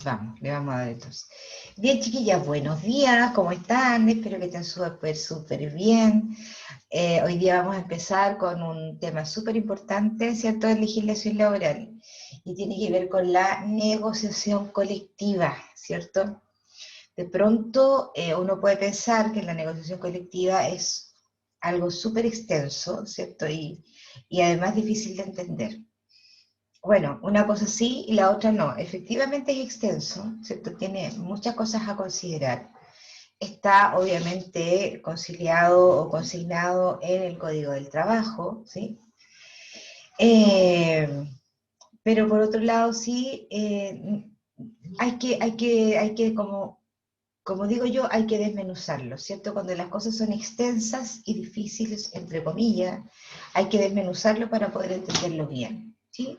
Vamos, le vamos a dar entonces. Bien, chiquillas, buenos días, ¿cómo están? Espero que estén súper bien. Hoy día vamos a empezar con un tema súper importante, ¿cierto? De legislación laboral. Y tiene que ver con la negociación colectiva, ¿cierto? De pronto uno puede pensar que la negociación colectiva es algo súper extenso, ¿cierto? Y además difícil de entender. Bueno, una cosa sí y la otra no. Efectivamente es extenso, ¿cierto? Tiene muchas cosas a considerar. Está obviamente conciliado o consignado en el Código del Trabajo, ¿sí? Eh, pero por otro lado sí, hay que como digo yo, hay que desmenuzarlo, ¿cierto? Cuando las cosas son extensas y difíciles, entre comillas, hay que desmenuzarlo para poder entenderlo bien, ¿sí?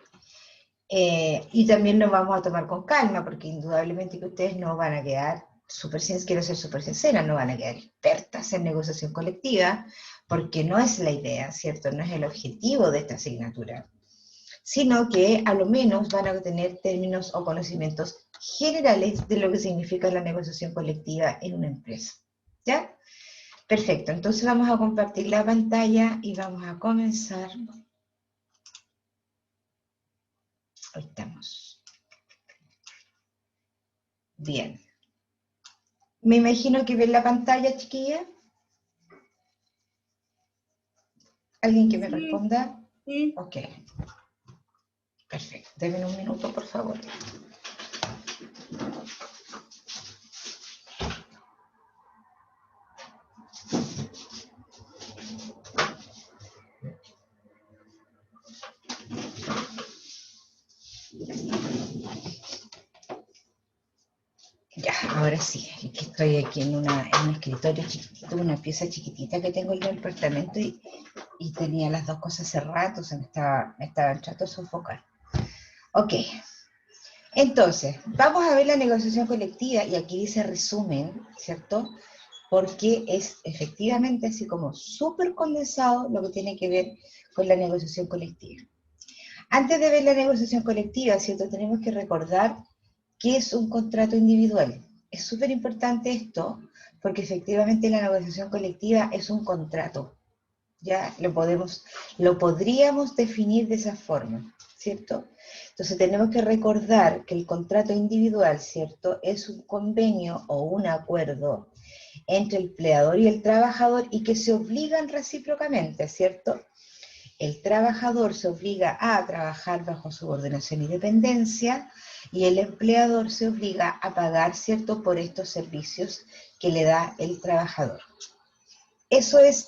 Y también nos vamos a tomar con calma, porque indudablemente que ustedes no van a quedar, quiero ser súper sincera, no van a quedar expertas en negociación colectiva, porque no es la idea, ¿cierto? No es el objetivo de esta asignatura, sino que a lo menos van a tener términos o conocimientos generales de lo que significa la negociación colectiva en una empresa, ¿ya? Perfecto, entonces vamos a compartir la pantalla y vamos a comenzar. Ahí estamos. Bien. Me imagino que ven la pantalla, chiquilla. ¿Alguien que me Sí, responda? sí. Ok, perfecto. Denme un minuto, por favor. Ya, ahora sí. Es que estoy aquí en un escritorio chiquitito, una pieza chiquitita que tengo en el departamento y tenía las dos cosas cerradas, entonces me estaba entrando a sofocar. Ok, entonces, vamos a ver la negociación colectiva y aquí dice resumen, ¿cierto? Porque es efectivamente así como súper condensado lo que tiene que ver con la negociación colectiva. Antes de ver la negociación colectiva, ¿cierto? Tenemos que recordar qué es un contrato individual. Es súper importante esto porque efectivamente la negociación colectiva es un contrato. Ya lo podríamos definir de esa forma, ¿cierto? Entonces tenemos que recordar que el contrato individual, ¿cierto? Es un convenio o un acuerdo entre el empleador y el trabajador y que se obligan recíprocamente, ¿cierto? El trabajador se obliga a trabajar bajo subordinación y dependencia y el empleador se obliga a pagar, ¿cierto?, por estos servicios que le da el trabajador. Eso es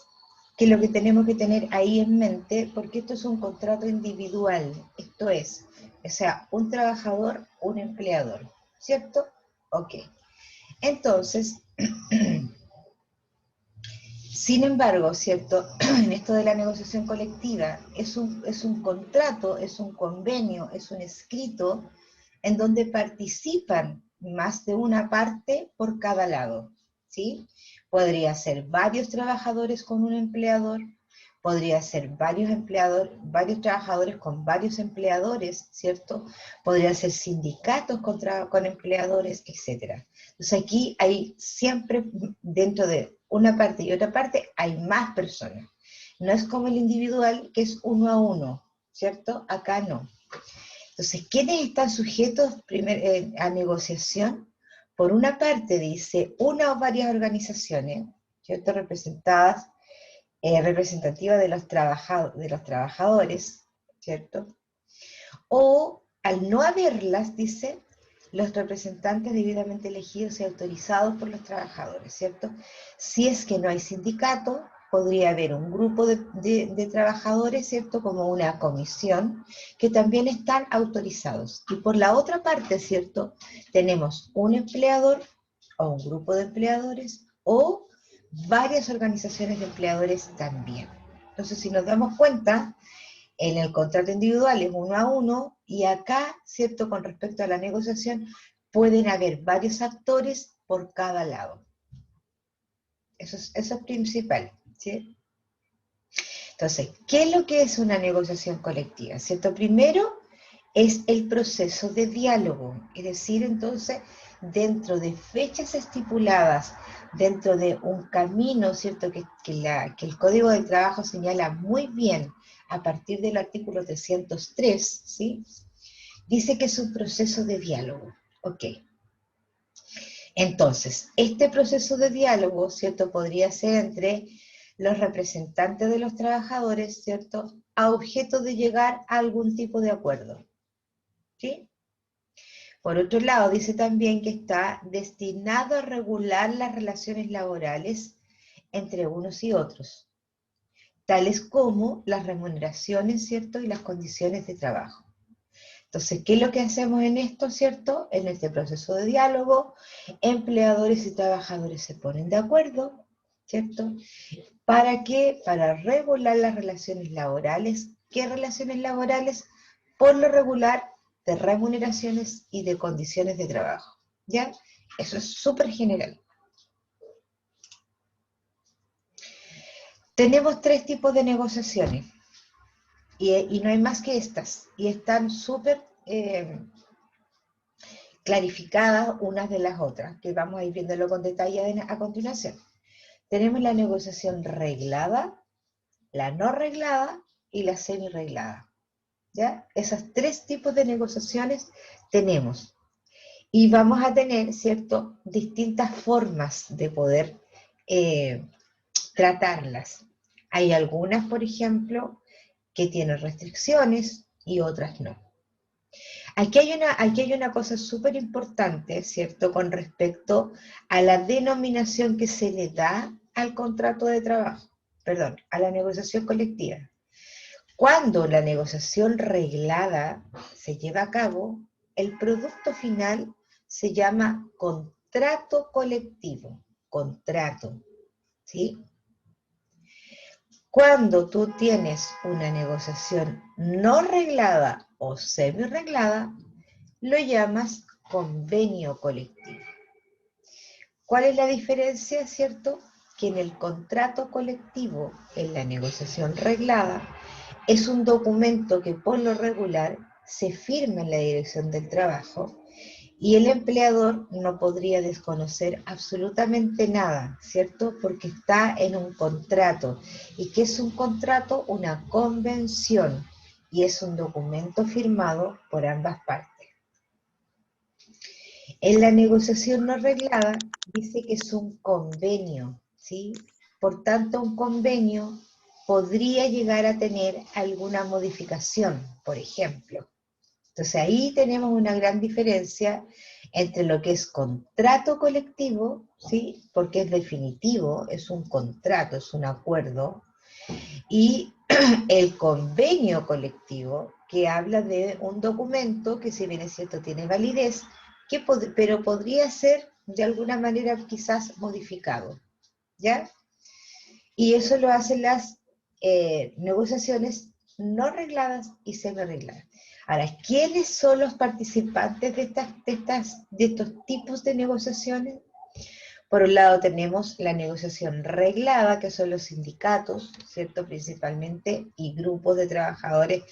que lo que tenemos que tener ahí en mente, porque esto es un contrato individual, esto es, o sea, un trabajador, un empleador, ¿cierto? Ok. Entonces, sin embargo, ¿cierto? En esto de la negociación colectiva, es un contrato, es un convenio, es un escrito en donde participan más de una parte por cada lado, ¿sí? Podría ser varios trabajadores con un empleador, podría ser varios trabajadores con varios empleadores, ¿cierto? Podría ser sindicatos con empleadores, etc. Entonces aquí hay siempre, dentro de una parte y otra parte, hay más personas. No es como el individual, que es uno a uno, ¿cierto? Acá no. Entonces, ¿quiénes están sujetos a negociación? Por una parte, dice, una o varias organizaciones, ¿cierto? Representativas de los trabajadores, ¿cierto? O, al no haberlas, dice, los representantes debidamente elegidos y autorizados por los trabajadores, ¿cierto? Si es que no hay sindicato, podría haber un grupo de trabajadores, ¿cierto? Como una comisión, que también están autorizados. Y por la otra parte, ¿cierto? Tenemos un empleador o un grupo de empleadores o varias organizaciones de empleadores también. Entonces, si nos damos cuenta, en el contrato individual es uno a uno y acá, ¿cierto? Con respecto a la negociación, pueden haber varios actores por cada lado. Eso es principal, ¿sí? Entonces, ¿qué es lo que es una negociación colectiva? ¿Cierto? Primero, es el proceso de diálogo, es decir, entonces, dentro de fechas estipuladas, dentro de un camino, ¿cierto?, que el Código del Trabajo señala muy bien a partir del artículo 303, ¿sí?, dice que es un proceso de diálogo. Ok. Entonces, este proceso de diálogo, ¿cierto?, podría ser entre los representantes de los trabajadores, ¿cierto?, a objeto de llegar a algún tipo de acuerdo. ¿Sí? Por otro lado, dice también que está destinado a regular las relaciones laborales entre unos y otros, tales como las remuneraciones, ¿cierto?, y las condiciones de trabajo. Entonces, ¿qué es lo que hacemos en esto, cierto? En este proceso de diálogo, empleadores y trabajadores se ponen de acuerdo, ¿cierto? ¿Para qué? Para regular las relaciones laborales. ¿Qué relaciones laborales? Por lo regular, de remuneraciones y de condiciones de trabajo, ¿ya? Eso es súper general. Tenemos 3 tipos de negociaciones, y no hay más que estas, y están súper clarificadas unas de las otras, que vamos a ir viéndolo con detalle a continuación. Tenemos la negociación reglada, la no reglada y la semi-reglada. ¿Ya? Esos 3 tipos de negociaciones tenemos. Y vamos a tener, ¿cierto?, distintas formas de poder tratarlas. Hay algunas, por ejemplo, que tienen restricciones y otras no. Aquí hay una cosa súper importante, ¿cierto?, con respecto a la denominación que se le da al contrato de trabajo, perdón, a la negociación colectiva. Cuando la negociación reglada se lleva a cabo, el producto final se llama contrato colectivo, contrato, ¿sí? Cuando tú tienes una negociación no reglada o semi-reglada, lo llamas convenio colectivo. ¿Cuál es la diferencia, cierto? Que en el contrato colectivo, en la negociación reglada, es un documento que por lo regular se firma en la dirección del trabajo y el empleador no podría desconocer absolutamente nada, ¿cierto? Porque está en un contrato. ¿Y qué es un contrato? Una convención, y es un documento firmado por ambas partes. En la negociación no reglada dice que es un convenio, ¿sí? Por tanto, un convenio podría llegar a tener alguna modificación, por ejemplo. Entonces ahí tenemos una gran diferencia entre lo que es contrato colectivo, ¿sí? Porque es definitivo, es un contrato, es un acuerdo, y el convenio colectivo, que habla de un documento que, si bien es cierto, tiene validez, pero podría ser de alguna manera quizás modificado, ¿ya? Y eso lo hacen las negociaciones no regladas y semi-regladas. Ahora, ¿quiénes son los participantes de estos tipos de negociaciones? Por un lado tenemos la negociación reglada, que son los sindicatos, ¿cierto? Principalmente, y grupos de trabajadores,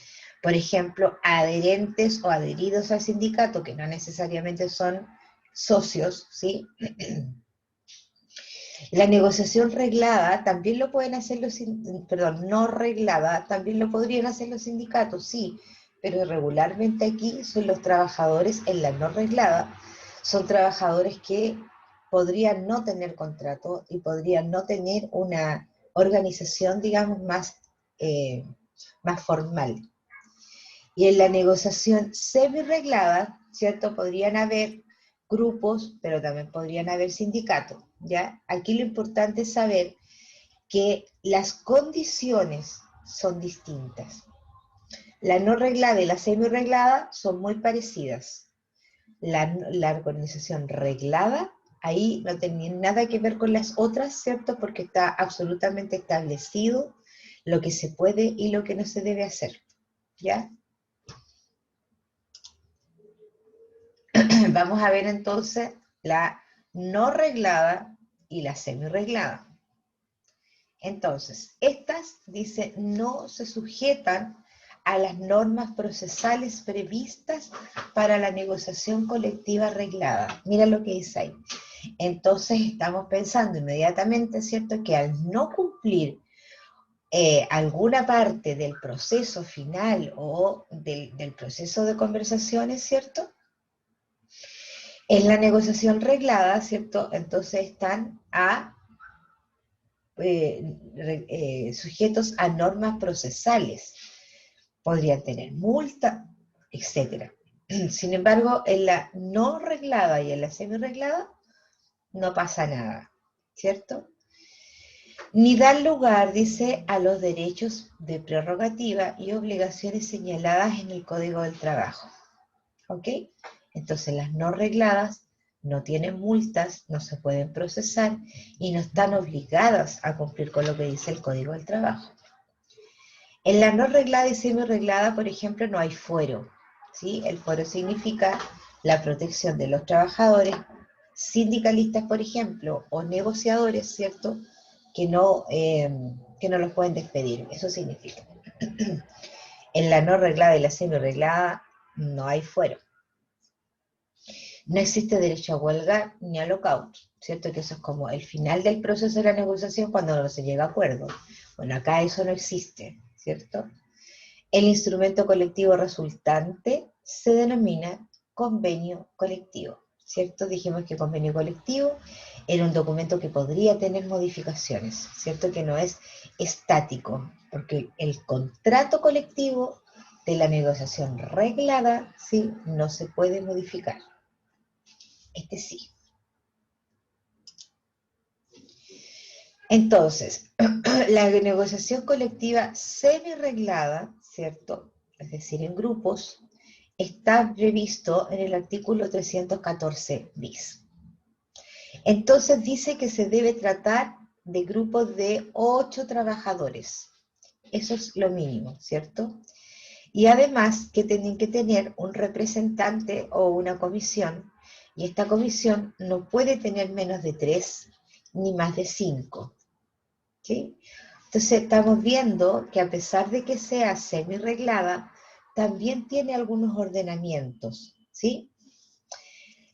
por ejemplo, adherentes o adheridos al sindicato, que no necesariamente son socios, ¿sí? La negociación reglada también lo pueden hacer no reglada, también lo podrían hacer los sindicatos, sí, pero regularmente aquí son los trabajadores en la no reglada, son trabajadores que podrían no tener contrato y podrían no tener una organización, digamos, más formal. Y en la negociación semi-reglada, ¿cierto? Podrían haber grupos, pero también podrían haber sindicatos, ¿ya? Aquí lo importante es saber que las condiciones son distintas. La no reglada y la semi-reglada son muy parecidas. La organización reglada, ahí no tenía nada que ver con las otras, ¿cierto? Porque está absolutamente establecido lo que se puede y lo que no se debe hacer, ¿ya? Vamos a ver entonces la no reglada y la semi-reglada. Entonces, estas, dice, no se sujetan a las normas procesales previstas para la negociación colectiva arreglada. Mira lo que dice ahí. Entonces estamos pensando inmediatamente, ¿cierto?, que al no cumplir alguna parte del proceso final o del proceso de conversaciones, ¿cierto?, en la negociación reglada, ¿cierto?, entonces están sujetos a normas procesales. Podrían tener multa, etc. Sin embargo, en la no reglada y en la semi-reglada no pasa nada, ¿cierto? Ni dan lugar, dice, a los derechos de prerrogativa y obligaciones señaladas en el Código del Trabajo. ¿Ok? Entonces las no regladas no tienen multas, no se pueden procesar y no están obligadas a cumplir con lo que dice el Código del Trabajo. En la no reglada y semi-reglada, por ejemplo, no hay fuero, ¿sí? El fuero significa la protección de los trabajadores, sindicalistas, por ejemplo, o negociadores, ¿cierto?, que no los pueden despedir. Eso significa. En la no reglada y la semi-reglada no hay fuero. No existe derecho a huelga ni a lockout, ¿cierto? Que eso es como el final del proceso de la negociación cuando no se llega a acuerdo. Bueno, acá eso no existe, ¿cierto? El instrumento colectivo resultante se denomina convenio colectivo, ¿cierto? Dijimos que convenio colectivo era un documento que podría tener modificaciones, ¿cierto? Que no es estático, porque el contrato colectivo de la negociación reglada, ¿sí?, no se puede modificar. Este sí. Entonces, la negociación colectiva semi-reglada, ¿cierto?, es decir, en grupos, está previsto en el artículo 314 bis. Entonces dice que se debe tratar de grupos de 8 trabajadores. Eso es lo mínimo, ¿cierto? Y además que tienen que tener un representante o una comisión, y esta comisión no puede tener menos de 3 ni más de 5. ¿Sí? Entonces estamos viendo que a pesar de que sea semi-reglada, también tiene algunos ordenamientos, ¿sí?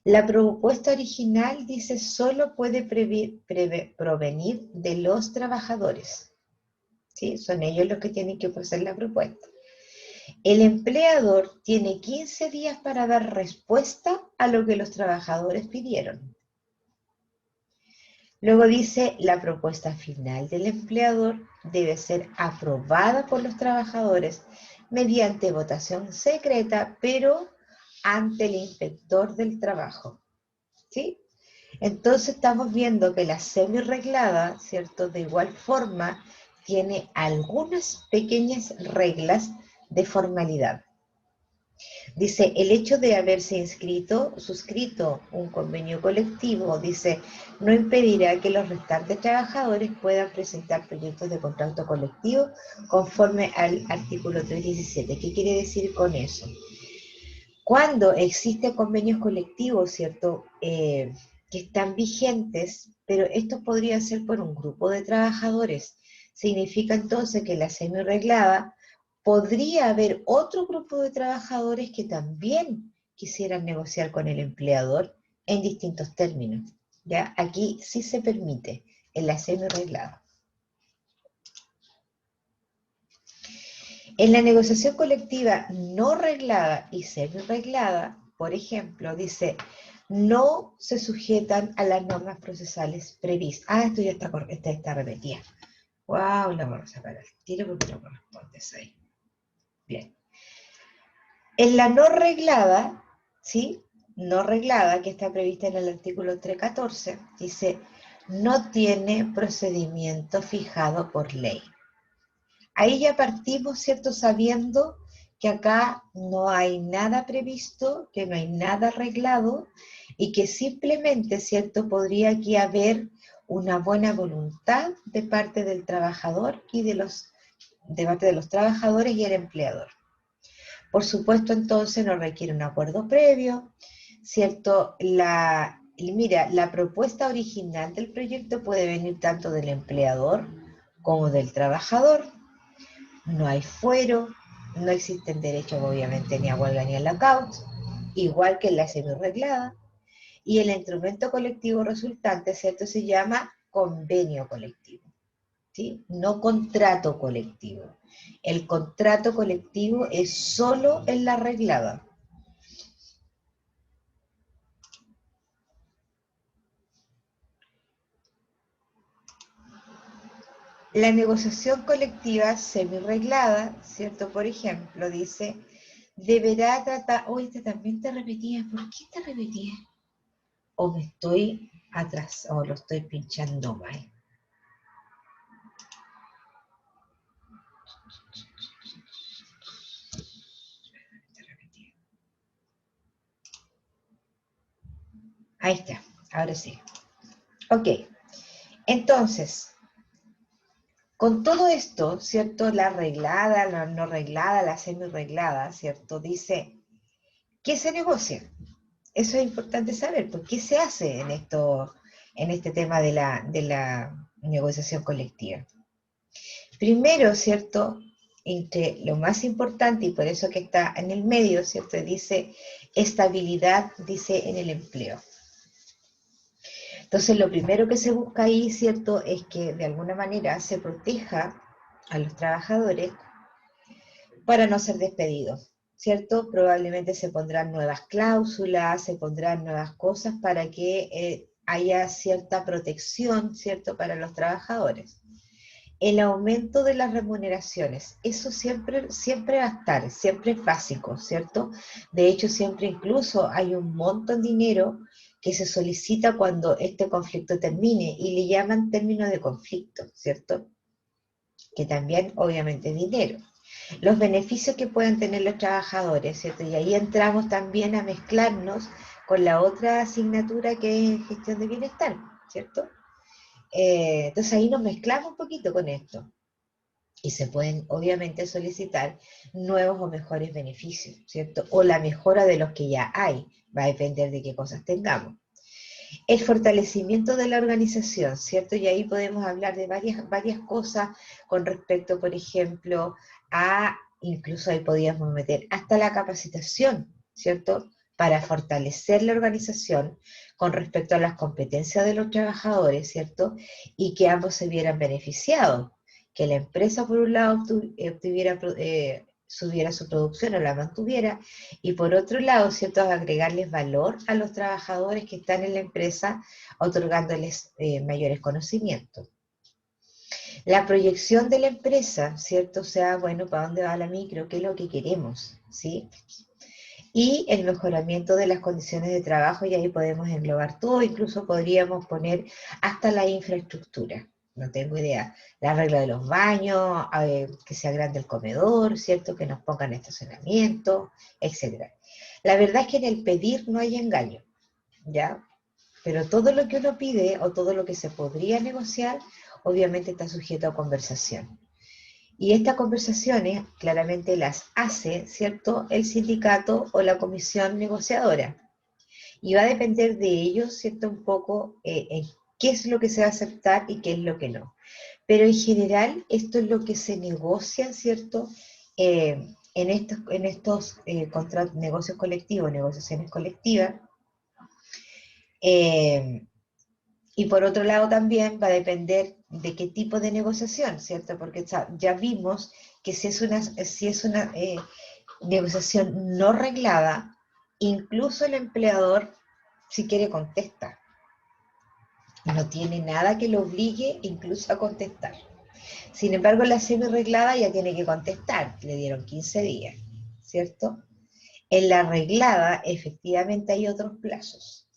La propuesta original dice solo puede provenir de los trabajadores, ¿sí? Son ellos los que tienen que hacer la propuesta. El empleador tiene 15 días para dar respuesta a lo que los trabajadores pidieron. Luego dice, la propuesta final del empleador debe ser aprobada por los trabajadores mediante votación secreta, pero ante el inspector del trabajo. ¿Sí? Entonces estamos viendo que la semi-reglada, ¿cierto?, de igual forma, tiene algunas pequeñas reglas de formalidad. Dice, el hecho de haberse suscrito un convenio colectivo, dice, no impedirá que los restantes trabajadores puedan presentar proyectos de contrato colectivo conforme al artículo 317. ¿Qué quiere decir con eso? Cuando existen convenios colectivos, ¿cierto?, que están vigentes, pero estos podrían ser por un grupo de trabajadores, significa entonces que la semi-reglada podría haber otro grupo de trabajadores que también quisieran negociar con el empleador en distintos términos. ¿Ya? Aquí sí se permite, en la semi-reglada. En la negociación colectiva no reglada y semi-reglada, por ejemplo, dice, no se sujetan a las normas procesales previstas. Ah, esto ya está repetida. Wow, la vamos a sacar al tiro porque no corresponde eso ahí. Bien. En la no reglada, ¿sí? No reglada, que está prevista en el artículo 314, dice, no tiene procedimiento fijado por ley. Ahí ya partimos, ¿cierto?, sabiendo que acá no hay nada previsto, que no hay nada arreglado y que simplemente, ¿cierto?, podría aquí haber una buena voluntad de parte del trabajador y de parte de los trabajadores y el empleador. Por supuesto, entonces no requiere un acuerdo previo, ¿cierto? Mira, la propuesta original del proyecto puede venir tanto del empleador como del trabajador. No hay fuero, no existen derechos obviamente ni a huelga ni a lockout, igual que en la semi-reglada, y el instrumento colectivo resultante, ¿cierto? Se llama convenio colectivo, ¿sí? No contrato colectivo. El contrato colectivo es solo en la reglada. La negociación colectiva semi-reglada, ¿cierto? Por ejemplo, dice, deberá tratar... Oh, esta también te repetía. ¿Por qué te repetía? O me estoy atrás, o lo estoy pinchando mal. Ahí está, ahora sí. Ok, entonces, con todo esto, ¿cierto? La reglada, la no reglada, la semi-reglada, ¿cierto? Dice, ¿qué se negocia? Eso es importante saber, pues, ¿qué se hace en esto, en este tema de la negociación colectiva? Primero, ¿cierto? Entre lo más importante, y por eso que está en el medio, ¿cierto? Dice estabilidad, dice en el empleo. Entonces, lo primero que se busca ahí, ¿cierto? Es que de alguna manera se proteja a los trabajadores para no ser despedidos, ¿cierto? Probablemente se pondrán nuevas cláusulas, se pondrán nuevas cosas para que haya cierta protección, ¿cierto? Para los trabajadores. El aumento de las remuneraciones, eso siempre, siempre va a estar, siempre es básico, ¿cierto? De hecho, siempre incluso hay un monto en dinero que se solicita cuando este conflicto termine y le llaman término de conflicto, ¿cierto? Que también obviamente es dinero. Los beneficios que pueden tener los trabajadores, ¿cierto? Y ahí entramos también a mezclarnos con la otra asignatura que es gestión de bienestar, ¿cierto? Entonces ahí nos mezclamos un poquito con esto y se pueden obviamente solicitar nuevos o mejores beneficios, ¿cierto? O la mejora de los que ya hay, va a depender de qué cosas tengamos. El fortalecimiento de la organización, ¿cierto? Y ahí podemos hablar de varias cosas con respecto, por ejemplo, incluso ahí podríamos meter hasta la capacitación, ¿cierto? Para fortalecer la organización con respecto a las competencias de los trabajadores, ¿cierto? Y que ambos se vieran beneficiados. Que la empresa, por un lado, subiera su producción o la mantuviera, y por otro lado, ¿cierto?, agregarles valor a los trabajadores que están en la empresa, otorgándoles mayores conocimientos. La proyección de la empresa, ¿cierto? O sea, bueno, ¿para dónde va la micro? ¿Qué es lo que queremos? ¿Sí? Y el mejoramiento de las condiciones de trabajo, y ahí podemos englobar todo, incluso podríamos poner hasta la infraestructura. No tengo idea, la regla de los baños, que sea grande el comedor, ¿cierto? Que nos pongan estacionamiento, etc. La verdad es que en el pedir no hay engaño, ¿ya? Pero todo lo que uno pide o todo lo que se podría negociar, obviamente está sujeto a conversación. Y estas conversaciones claramente las hace, ¿cierto?, el sindicato o la comisión negociadora. Y va a depender de ellos, ¿cierto?, un poco en qué es lo que se va a aceptar y qué es lo que no. Pero en general esto es lo que se negocia, ¿cierto?, en estos negocios colectivos, negociaciones colectivas. Y por otro lado también va a depender de qué tipo de negociación, ¿cierto? Porque ya vimos que si es una negociación no reglada, incluso el empleador, si quiere, contesta. No tiene nada que lo obligue incluso a contestar. Sin embargo, la semi-reglada ya tiene que contestar, le dieron 15 días, ¿cierto? En la reglada, efectivamente, hay otros plazos.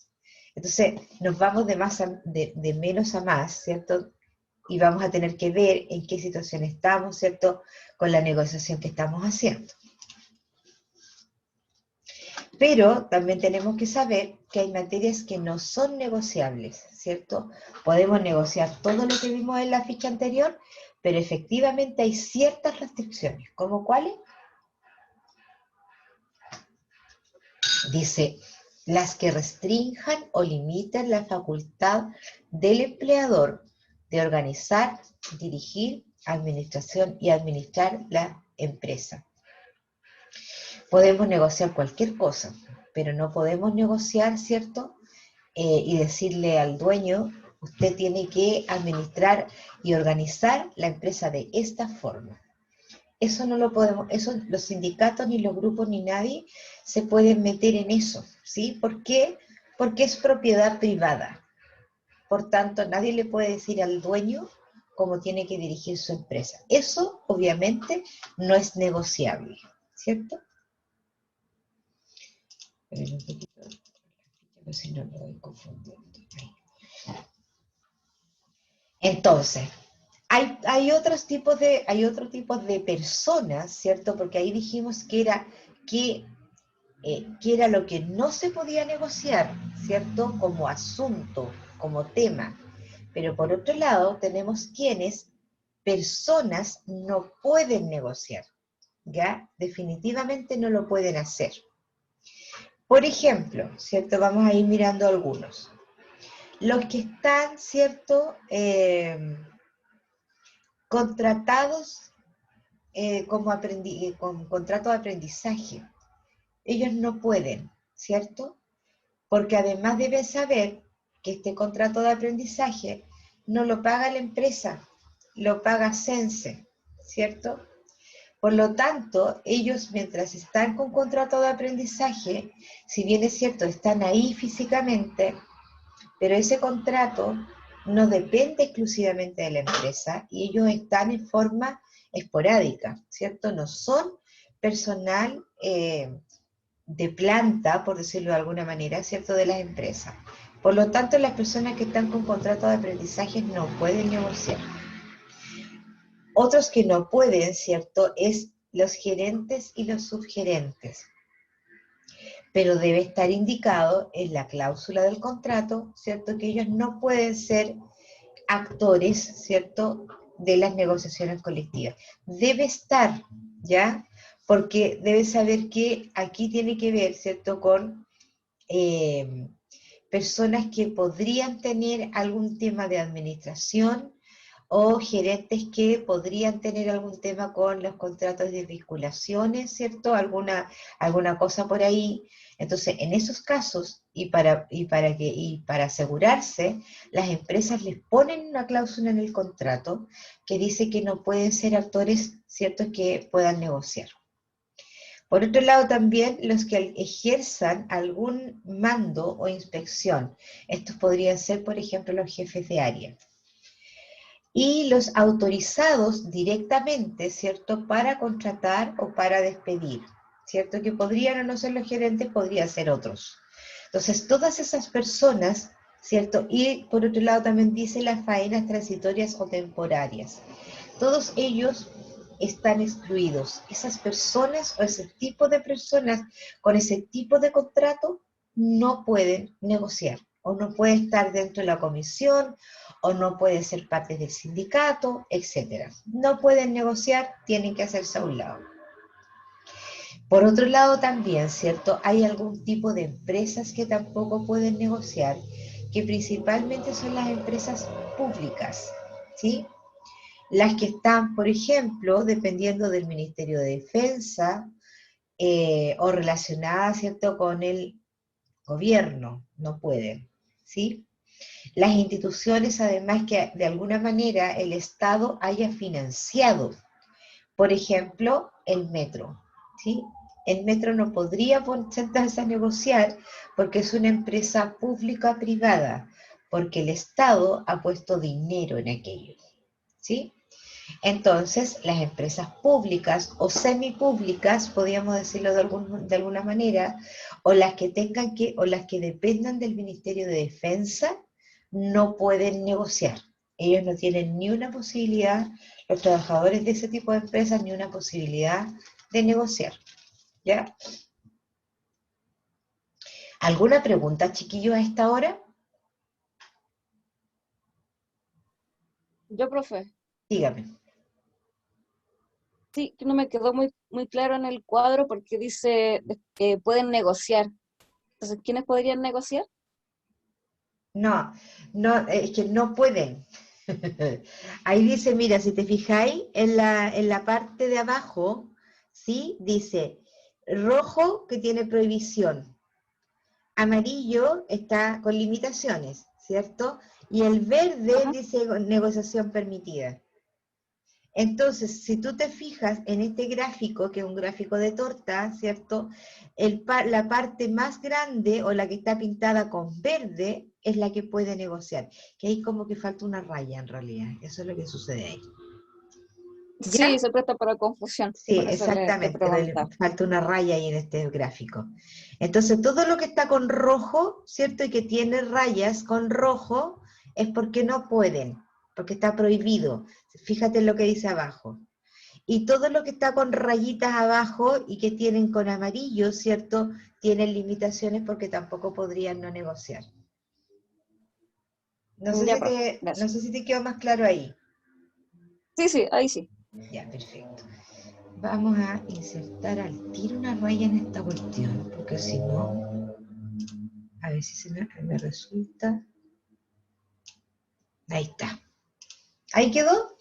Entonces, nos vamos de menos a más, ¿cierto? Y vamos a tener que ver en qué situación estamos, ¿cierto? Con la negociación que estamos haciendo. Pero también tenemos que saber que hay materias que no son negociables, ¿cierto? Podemos negociar todo lo que vimos en la ficha anterior, pero efectivamente hay ciertas restricciones. ¿Cómo cuáles? Dice, las que restrinjan o limiten la facultad del empleador de organizar, dirigir, administración y administrar la empresa. podemos negociar cualquier cosa, pero no podemos negociar, ¿cierto? Y decirle al dueño, usted tiene que administrar y organizar la empresa de esta forma. Eso no lo podemos, eso los sindicatos, ni los grupos, ni nadie se pueden meter en eso, ¿sí? ¿Por qué? Porque es propiedad privada. Por tanto, nadie le puede decir al dueño cómo tiene que dirigir su empresa. Eso, obviamente, no es negociable, ¿cierto? Pero un poquito, a ver si no lo voy confundiendo. Entonces, hay otros tipos de personas, ¿cierto? Porque ahí dijimos que, que era lo que no se podía negociar, ¿cierto? Como asunto, como tema. Pero por otro lado, tenemos quienes, personas, no pueden negociar, ¿ya? Definitivamente no lo pueden hacer. Por ejemplo, ¿cierto? Vamos a ir mirando algunos. Los que están, ¿cierto? Contratados con contrato de aprendizaje. Ellos no pueden, ¿cierto? Porque además deben saber que este contrato de aprendizaje no lo paga la empresa, lo paga Sense, ¿cierto? Por lo tanto, ellos mientras están con contrato de aprendizaje, si bien es cierto, están ahí físicamente, pero ese contrato no depende exclusivamente de la empresa y ellos están en forma esporádica, ¿cierto? No son personal de planta, por decirlo de alguna manera, ¿cierto? De las empresas. Por lo tanto, las personas que están con contrato de aprendizaje no pueden negociar. Otros que no pueden, ¿cierto? Es los gerentes y los subgerentes. Pero debe estar indicado en la cláusula del contrato, ¿cierto? Que ellos no pueden ser actores, ¿cierto? De las negociaciones colectivas. Debe estar, ¿ya? Porque debe saber que aquí tiene que ver, ¿cierto? Con personas que podrían tener algún tema de administración o gerentes que podrían tener algún tema con los contratos de vinculaciones, ¿cierto? Alguna cosa por ahí. Entonces, en esos casos, y para asegurarse, las empresas les ponen una cláusula en el contrato que dice que no pueden ser actores, ¿cierto?, que puedan negociar. Por otro lado, también los que ejerzan algún mando o inspección. Estos podrían ser, por ejemplo, los jefes de área. Y los autorizados directamente, ¿cierto?, para contratar o para despedir, ¿cierto? Que podrían o no ser los gerentes, podrían ser otros. Entonces, todas esas personas, ¿cierto? Y por otro lado también dice las faenas transitorias o temporarias. Todos ellos están excluidos. Esas personas o ese tipo de personas con ese tipo de contrato no pueden negociar o no pueden estar dentro de la comisión o no pueden ser parte del sindicato, etc. No pueden negociar, tienen que hacerse a un lado. Por otro lado también, ¿cierto? Hay algún tipo de empresas que tampoco pueden negociar, que principalmente son las empresas públicas, ¿sí? Las que están, por ejemplo, dependiendo del Ministerio de Defensa o relacionadas, ¿cierto?, con el gobierno, no pueden, ¿sí? Las instituciones, además, que de alguna manera el Estado haya financiado, por ejemplo, el metro, ¿sí? El metro no podría sentarse a negociar porque es una empresa pública-privada, porque el Estado ha puesto dinero en aquello, ¿sí? Entonces, las empresas públicas o semipúblicas, podríamos decirlo de alguna manera, o las que dependan del Ministerio de Defensa, no pueden negociar. Ellos no tienen ni una posibilidad, los trabajadores de ese tipo de empresas, ni una posibilidad de negociar. ¿Ya? ¿Alguna pregunta, chiquillos, a esta hora? Yo, profe, Dígame. sí, que no me quedó muy claro en el cuadro porque dice que pueden negociar. Entonces, ¿quiénes podrían negociar? No, es que no pueden. Ahí dice, mira, si te fijáis en la parte de abajo, ¿sí? Dice, rojo que tiene prohibición, amarillo está con limitaciones, ¿cierto? Y el verde Ajá. dice negociación permitida. Entonces, si tú te fijas en este gráfico, que es un gráfico de torta, ¿cierto? La parte más grande o la que está pintada con verde es la que puede negociar, que ahí como que falta una raya en realidad, eso es lo que sucede ahí. Sí, ¿Ya? se presta para confusión, Sí, por eso le exactamente, preguntaba. falta una raya ahí en este gráfico. Entonces, todo lo que está con rojo, ¿cierto? Y que tiene rayas con rojo, es porque no pueden, porque está prohibido. Fíjate en lo que dice abajo. Y todo lo que está con rayitas abajo y que tienen con amarillo, ¿cierto? Tienen limitaciones porque tampoco podrían no negociar. Ya, pues, No gracias. sé si te quedó más claro ahí. Sí, sí, ahí sí. Ya, perfecto. Vamos a insertar al tiro una raya en esta cuestión, porque si no, a ver si me resulta. Ahí está. ¿Ahí quedó?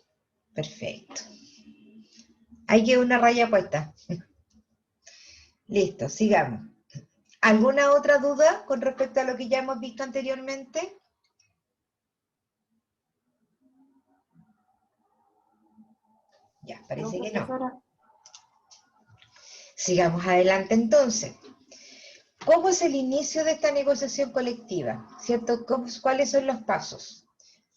Perfecto. Ahí quedó una raya puesta. Listo, sigamos. ¿Alguna otra duda con respecto a lo que ya hemos visto anteriormente? Ya, No, parece que no. profesora. Sigamos adelante entonces. ¿Cómo es el inicio de esta negociación colectiva? ¿Cierto? ¿Cuáles son los pasos?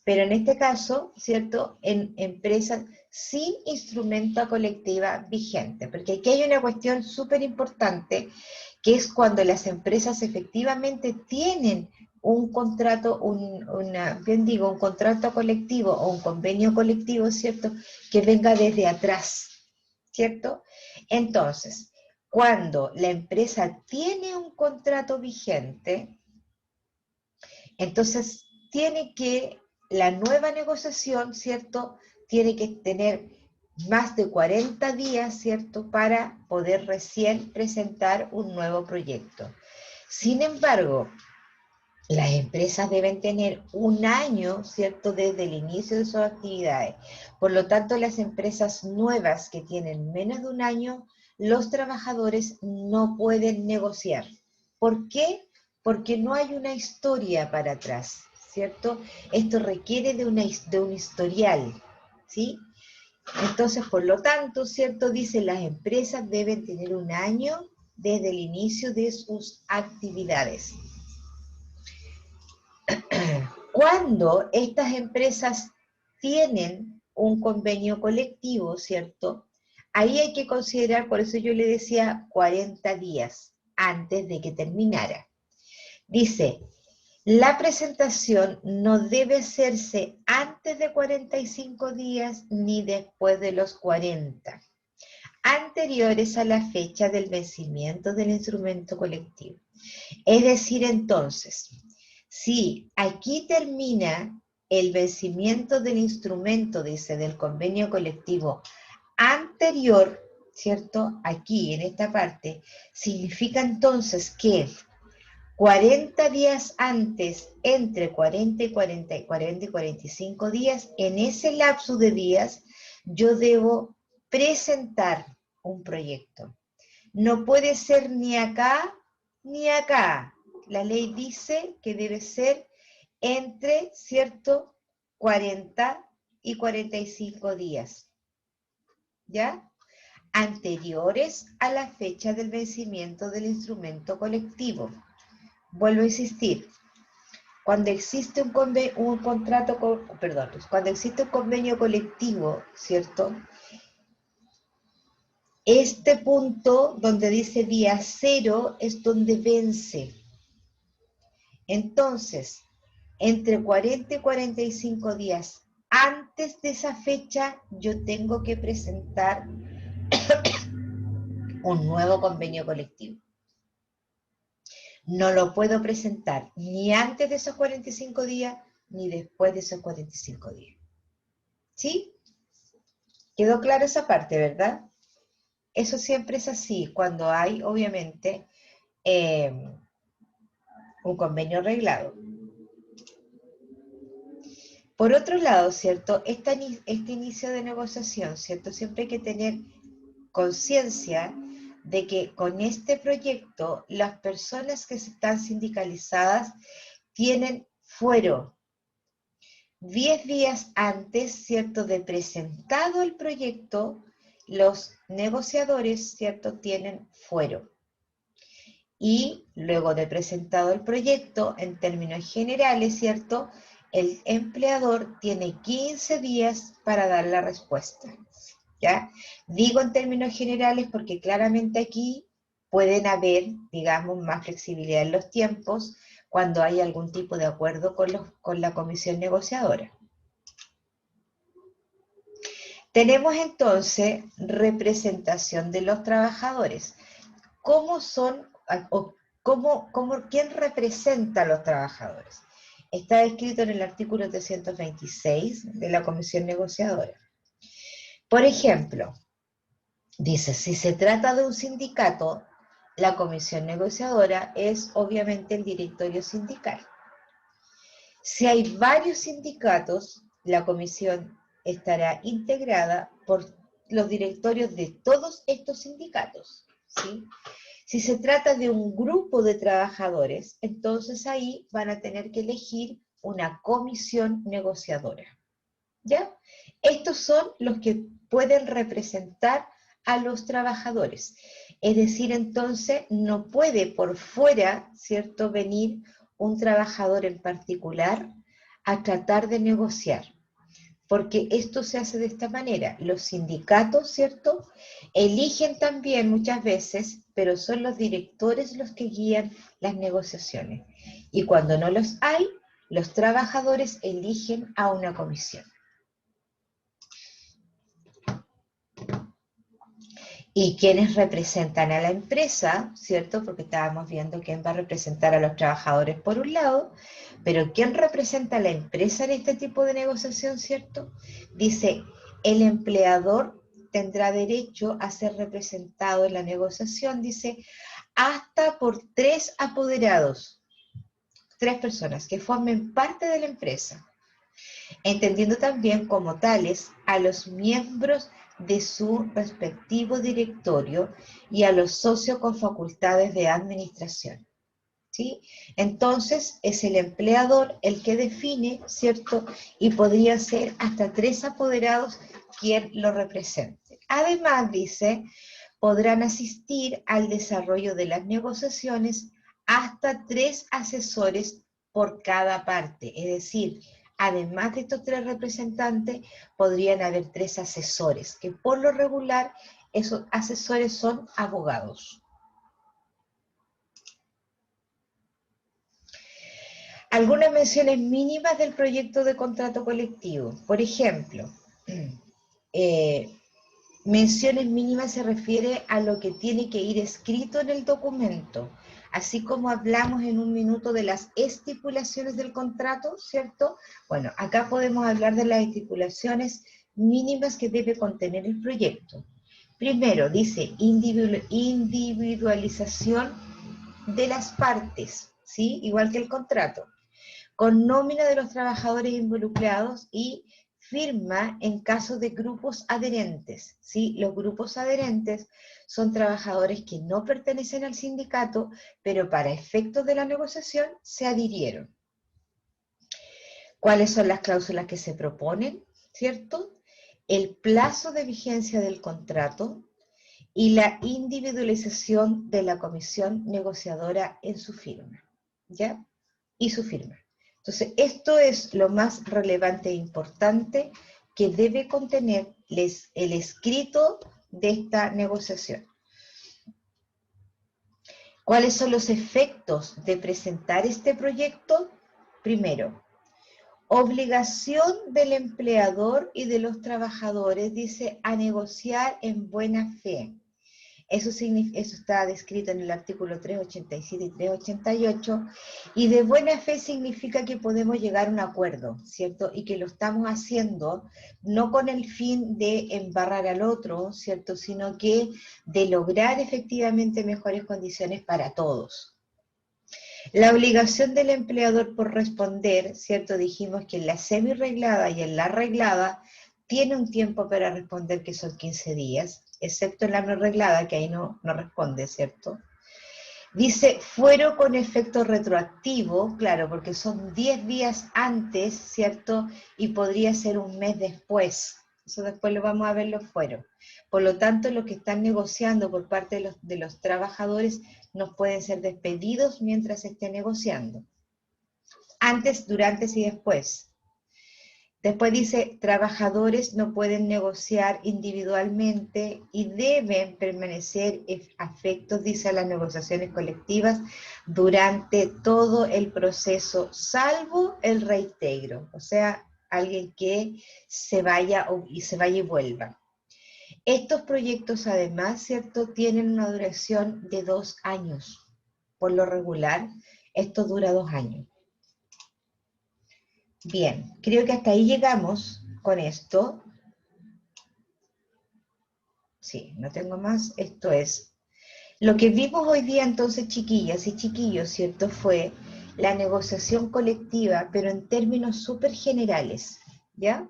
Pero en este caso, ¿cierto? En empresas sin instrumento colectiva vigente, porque aquí hay una cuestión súper importante, que es cuando las empresas efectivamente tienen un contrato, un contrato colectivo o un convenio colectivo, ¿cierto? Que venga desde atrás, ¿cierto? Entonces, cuando la empresa tiene un contrato vigente, entonces tiene que, la nueva negociación, ¿cierto? Tiene que tener más de 40 días, ¿cierto? Para poder recién presentar un nuevo proyecto. Sin embargo, las empresas deben tener un año, ¿cierto?, desde el inicio de sus actividades. Por lo tanto, las empresas nuevas que tienen menos de un año, los trabajadores no pueden negociar. ¿Por qué? Porque no hay una historia para atrás, ¿cierto? Esto requiere de un historial, ¿sí? Entonces, por lo tanto, ¿cierto? Dice, las empresas deben tener un año desde el inicio de sus actividades. Cuando estas empresas tienen un convenio colectivo, ¿cierto? Ahí hay que considerar, por eso yo le decía 40 días antes de que terminara. Dice, la presentación no debe hacerse antes de 45 días ni después de los 40, anteriores a la fecha del vencimiento del instrumento colectivo. Es decir, entonces, si aquí termina el vencimiento del instrumento, dice, del convenio colectivo anterior, ¿cierto? Aquí, en esta parte, significa entonces que 40 días antes, entre 40 y 45 días, en ese lapso de días, yo debo presentar un proyecto. No puede ser ni acá ni acá. La ley dice que debe ser entre, ¿cierto?, 40 y 45 días, ¿ya? Anteriores a la fecha del vencimiento del instrumento colectivo. Vuelvo a insistir, cuando existe cuando existe un convenio colectivo, ¿cierto?, este punto donde dice día cero es donde vence. Entonces, entre 40 y 45 días antes de esa fecha, yo tengo que presentar un nuevo convenio colectivo. No lo puedo presentar ni antes de esos 45 días, ni después de esos 45 días. ¿Sí? ¿Quedó clara esa parte, verdad? Eso siempre es así, cuando hay, obviamente, un convenio arreglado. Por otro lado, ¿cierto? Este inicio de negociación, ¿cierto? Siempre hay que tener conciencia de que con este proyecto las personas que están sindicalizadas tienen fuero 10 días antes, ¿cierto?, de presentado el proyecto, los negociadores, ¿cierto?, tienen fuero. Y luego de presentado el proyecto, en términos generales, ¿cierto?, el empleador tiene 15 días para dar la respuesta. ¿Ya? Digo en términos generales porque claramente aquí pueden haber, digamos, más flexibilidad en los tiempos cuando hay algún tipo de acuerdo con la comisión negociadora. Tenemos entonces representación de los trabajadores. ¿Cómo son, o quién representa a los trabajadores? Está escrito en el artículo 326 de la comisión negociadora. Por ejemplo, dice, si se trata de un sindicato, la comisión negociadora es obviamente el directorio sindical. Si hay varios sindicatos, la comisión estará integrada por los directorios de todos estos sindicatos, ¿sí? Si se trata de un grupo de trabajadores, entonces ahí van a tener que elegir una comisión negociadora, ¿ya? Estos son los que pueden representar a los trabajadores. Es decir, entonces, no puede por fuera, ¿cierto?, venir un trabajador en particular a tratar de negociar. Porque esto se hace de esta manera. Los sindicatos, ¿cierto?, eligen también muchas veces, pero son los directores los que guían las negociaciones. Y cuando no los hay, los trabajadores eligen a una comisión. Y quienes representan a la empresa, ¿cierto? Porque estábamos viendo quién va a representar a los trabajadores por un lado, pero ¿quién representa a la empresa en este tipo de negociación, ¿cierto? Dice, el empleador tendrá derecho a ser representado en la negociación, dice, hasta por 3 apoderados, 3 personas que formen parte de la empresa, entendiendo también como tales a los miembros de su respectivo directorio y a los socios con facultades de administración, ¿sí? Entonces, es el empleador el que define, ¿cierto? Y podría ser hasta 3 apoderados quien lo represente. Además, dice, podrán asistir al desarrollo de las negociaciones hasta 3 asesores por cada parte, es decir, además de estos 3 representantes, podrían haber 3 asesores, que por lo regular esos asesores son abogados. Algunas menciones mínimas del proyecto de contrato colectivo. Por ejemplo, menciones mínimas se refiere a lo que tiene que ir escrito en el documento, así como hablamos en un minuto de las estipulaciones del contrato, ¿cierto? Bueno, acá podemos hablar de las estipulaciones mínimas que debe contener el proyecto. Primero, dice individualización de las partes, ¿sí? Igual que el contrato, con nómina de los trabajadores involucrados y firma en caso de grupos adherentes, ¿sí? Los grupos adherentes son trabajadores que no pertenecen al sindicato, pero para efectos de la negociación se adhirieron. ¿Cuáles son las cláusulas que se proponen? ¿Cierto? El plazo de vigencia del contrato y la individualización de la comisión negociadora en su firma, ¿ya? Y su firma. Entonces, esto es lo más relevante e importante que debe contener el escrito de esta negociación. ¿Cuáles son los efectos de presentar este proyecto? Primero, obligación del empleador y de los trabajadores, dice, a negociar en buena fe. Eso está descrito en el artículo 387 y 388, y de buena fe significa que podemos llegar a un acuerdo, ¿cierto? Y que lo estamos haciendo no con el fin de embarrar al otro, ¿cierto? Sino que de lograr efectivamente mejores condiciones para todos. La obligación del empleador por responder, ¿cierto? Dijimos que en la semi-reglada y en la reglada tiene un tiempo para responder que son 15 días, excepto en la no reglada, que ahí no responde, ¿cierto? Dice, fuero con efecto retroactivo, claro, porque son 10 días antes, ¿cierto? Y podría ser un mes después. Eso después lo vamos a ver los fueros. Por lo tanto, los que están negociando por parte de los trabajadores no pueden ser despedidos mientras se esté negociando. Antes, durante y después. Después dice, trabajadores no pueden negociar individualmente y deben permanecer afectos, dice, a las negociaciones colectivas durante todo el proceso, salvo el reintegro, o sea, alguien que se vaya y vuelva. Estos proyectos, además, ¿cierto?, tienen una duración de 2 años. Por lo regular, esto dura 2 años. Bien, creo que hasta ahí llegamos con esto. Sí, no tengo más. Esto es. Lo que vimos hoy día entonces, chiquillas y chiquillos, ¿cierto? Fue la negociación colectiva, pero en términos súper generales, ¿ya?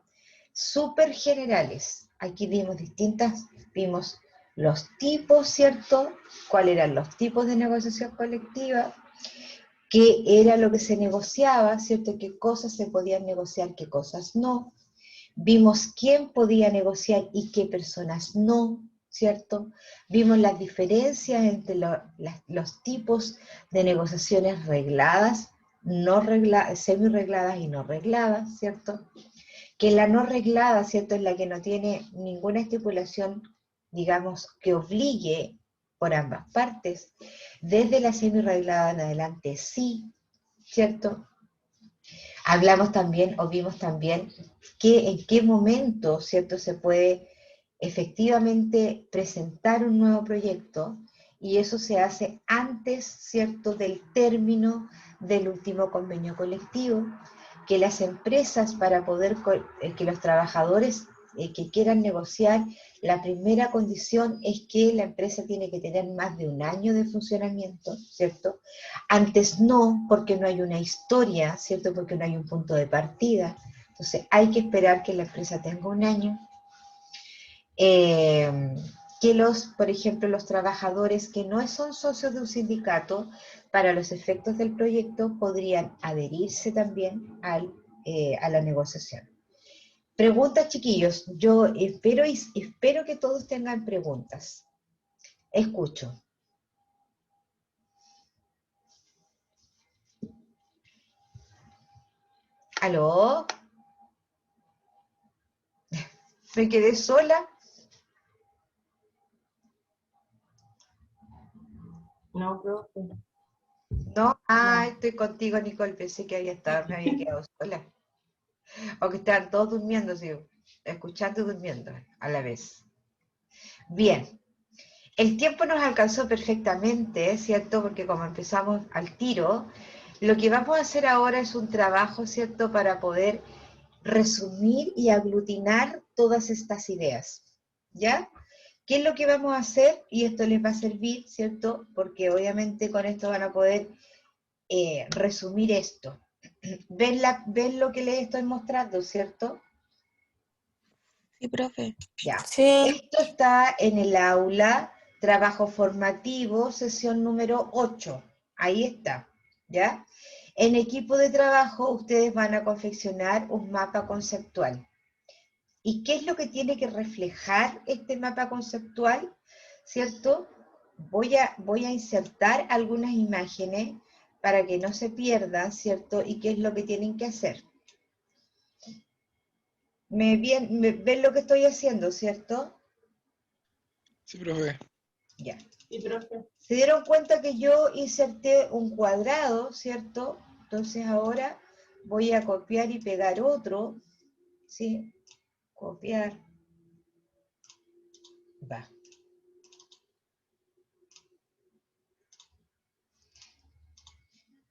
Súper generales. Aquí vimos los tipos, ¿cierto? ¿Cuáles eran los tipos de negociación colectiva? ¿Qué era lo que se negociaba, ¿cierto? ¿Qué cosas se podían negociar, qué cosas no? Vimos quién podía negociar y qué personas no, ¿cierto? Vimos las diferencias entre los tipos de negociaciones regladas, semi-regladas y no regladas, ¿cierto? Que la no reglada, ¿cierto?, es la que no tiene ninguna estipulación, digamos, que obligue por ambas partes. Desde la semi-reglada en adelante sí, ¿cierto? Hablamos también, o vimos también, que en qué momento, ¿cierto?, se puede efectivamente presentar un nuevo proyecto, y eso se hace antes, ¿cierto?, del término del último convenio colectivo, que las empresas, para poder, que los trabajadores que quieran negociar, la primera condición es que la empresa tiene que tener más de 1 año de funcionamiento, ¿cierto? Antes no, porque no hay una historia, ¿cierto? Porque no hay un punto de partida. Entonces hay que esperar que la empresa tenga 1 año. Que por ejemplo, los trabajadores que no son socios de un sindicato, para los efectos del proyecto, podrían adherirse también a la negociación. Preguntas, chiquillos. Yo espero que todos tengan preguntas. Escucho. ¿Aló? ¿Me quedé sola? No, profe. ¿No? Ah, estoy contigo, Nicole. Pensé que me había quedado sola. O que estaban todos durmiendo, sí, escuchando y durmiendo a la vez. Bien. El tiempo nos alcanzó perfectamente, ¿cierto? Porque como empezamos al tiro, lo que vamos a hacer ahora es un trabajo, ¿cierto?, para poder resumir y aglutinar todas estas ideas, ¿ya? ¿Qué es lo que vamos a hacer? Y esto les va a servir, ¿cierto? Porque obviamente con esto van a poder resumir esto. ¿Ven lo que les estoy mostrando, cierto? Sí, profe. Ya. Sí. Esto está en el aula, trabajo formativo, sesión número 8. Ahí está, ¿ya? En equipo de trabajo ustedes van a confeccionar un mapa conceptual. ¿Y qué es lo que tiene que reflejar este mapa conceptual? ¿Cierto? Voy a insertar algunas imágenes para que no se pierdan, ¿cierto? ¿Y qué es lo que tienen que hacer? ¿Ven lo que estoy haciendo, cierto? Sí, profe. Ya. Sí, profe. Se dieron cuenta que yo inserté un cuadrado, ¿cierto? Entonces ahora voy a copiar y pegar otro, ¿sí? Copiar. Va.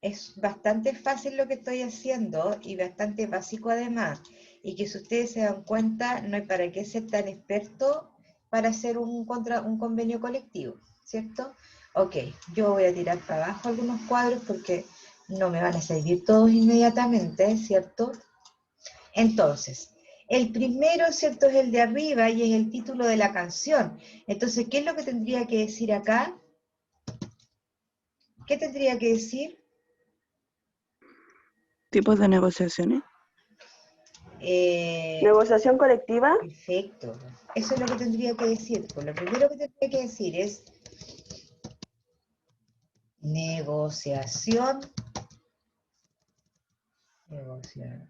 Es bastante fácil lo que estoy haciendo y bastante básico además. Y que si ustedes se dan cuenta, no hay para qué ser tan experto para hacer un convenio colectivo, ¿cierto? Ok, yo voy a tirar para abajo algunos cuadros porque no me van a servir todos inmediatamente, ¿cierto? Entonces, El primero, ¿cierto? Es el de arriba y es el título de la canción. Entonces, ¿qué es lo que tendría que decir acá? ¿Qué tendría que decir? Tipos de negociaciones. Eh, Negociación colectiva. Perfecto. Eso es lo que tendría que decir. Pues lo primero que tendría que decir es negociación. Negociación.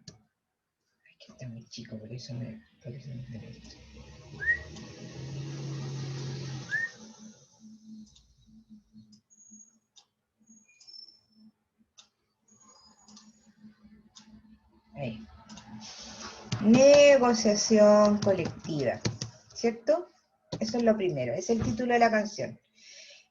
Ay, que está muy chico, por eso me sale esto. Ahí. Negociación colectiva, ¿cierto? Eso es lo primero, es el título de la canción.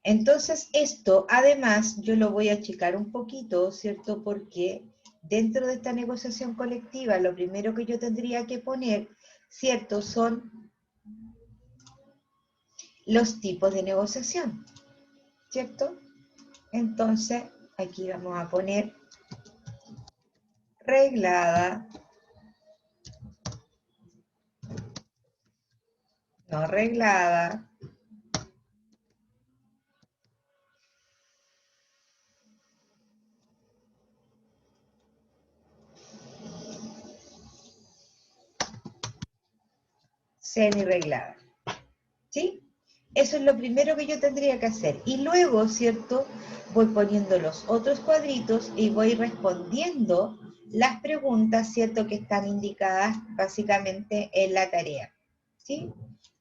Entonces esto, además, yo lo voy a achicar un poquito, ¿cierto? Porque dentro de esta negociación colectiva, lo primero que yo tendría que poner, ¿cierto? Son los tipos de negociación, ¿cierto? Entonces, aquí vamos a poner reglada, no reglada, semi-reglada, ¿sí? Eso es lo primero que yo tendría que hacer. Y luego, ¿cierto? Voy poniendo los otros cuadritos y voy respondiendo las preguntas, ¿cierto? Que están indicadas básicamente en la tarea, ¿sí?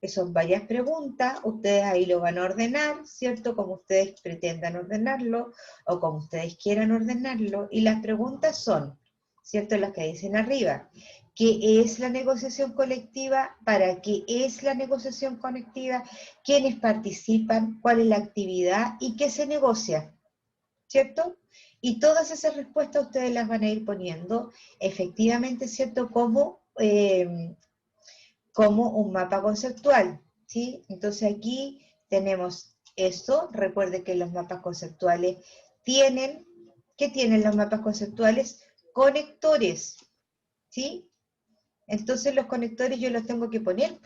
Que son varias preguntas, ustedes ahí lo van a ordenar, ¿cierto? Como ustedes pretendan ordenarlo o como ustedes quieran ordenarlo. Y las preguntas son, ¿cierto? Las que dicen arriba. ¿Qué es la negociación colectiva? ¿Para qué es la negociación colectiva? ¿Quiénes participan? ¿Cuál es la actividad? ¿Y qué se negocia? ¿Cierto? Y todas esas respuestas ustedes las van a ir poniendo, efectivamente, ¿cierto? Como un mapa conceptual, ¿sí? Entonces aquí tenemos esto. Recuerden que los mapas conceptuales tienen, ¿qué tienen los mapas conceptuales? Conectores, ¿sí? Entonces los conectores yo los tengo que poner.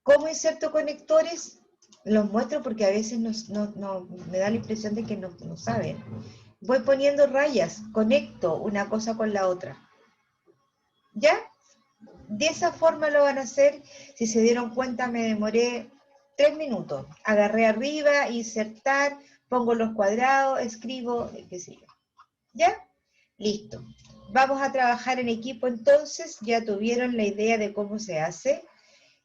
¿Cómo inserto conectores? Los muestro porque a veces me da la impresión de que no saben. Voy poniendo rayas, conecto una cosa con la otra. ¿Ya? De esa forma lo van a hacer. Si se dieron cuenta, me demoré 3 minutos. Agarré arriba, insertar, pongo los cuadrados, escribo, qué sé yo. ¿Ya? Listo. Vamos a trabajar en equipo entonces. Ya tuvieron la idea de cómo se hace.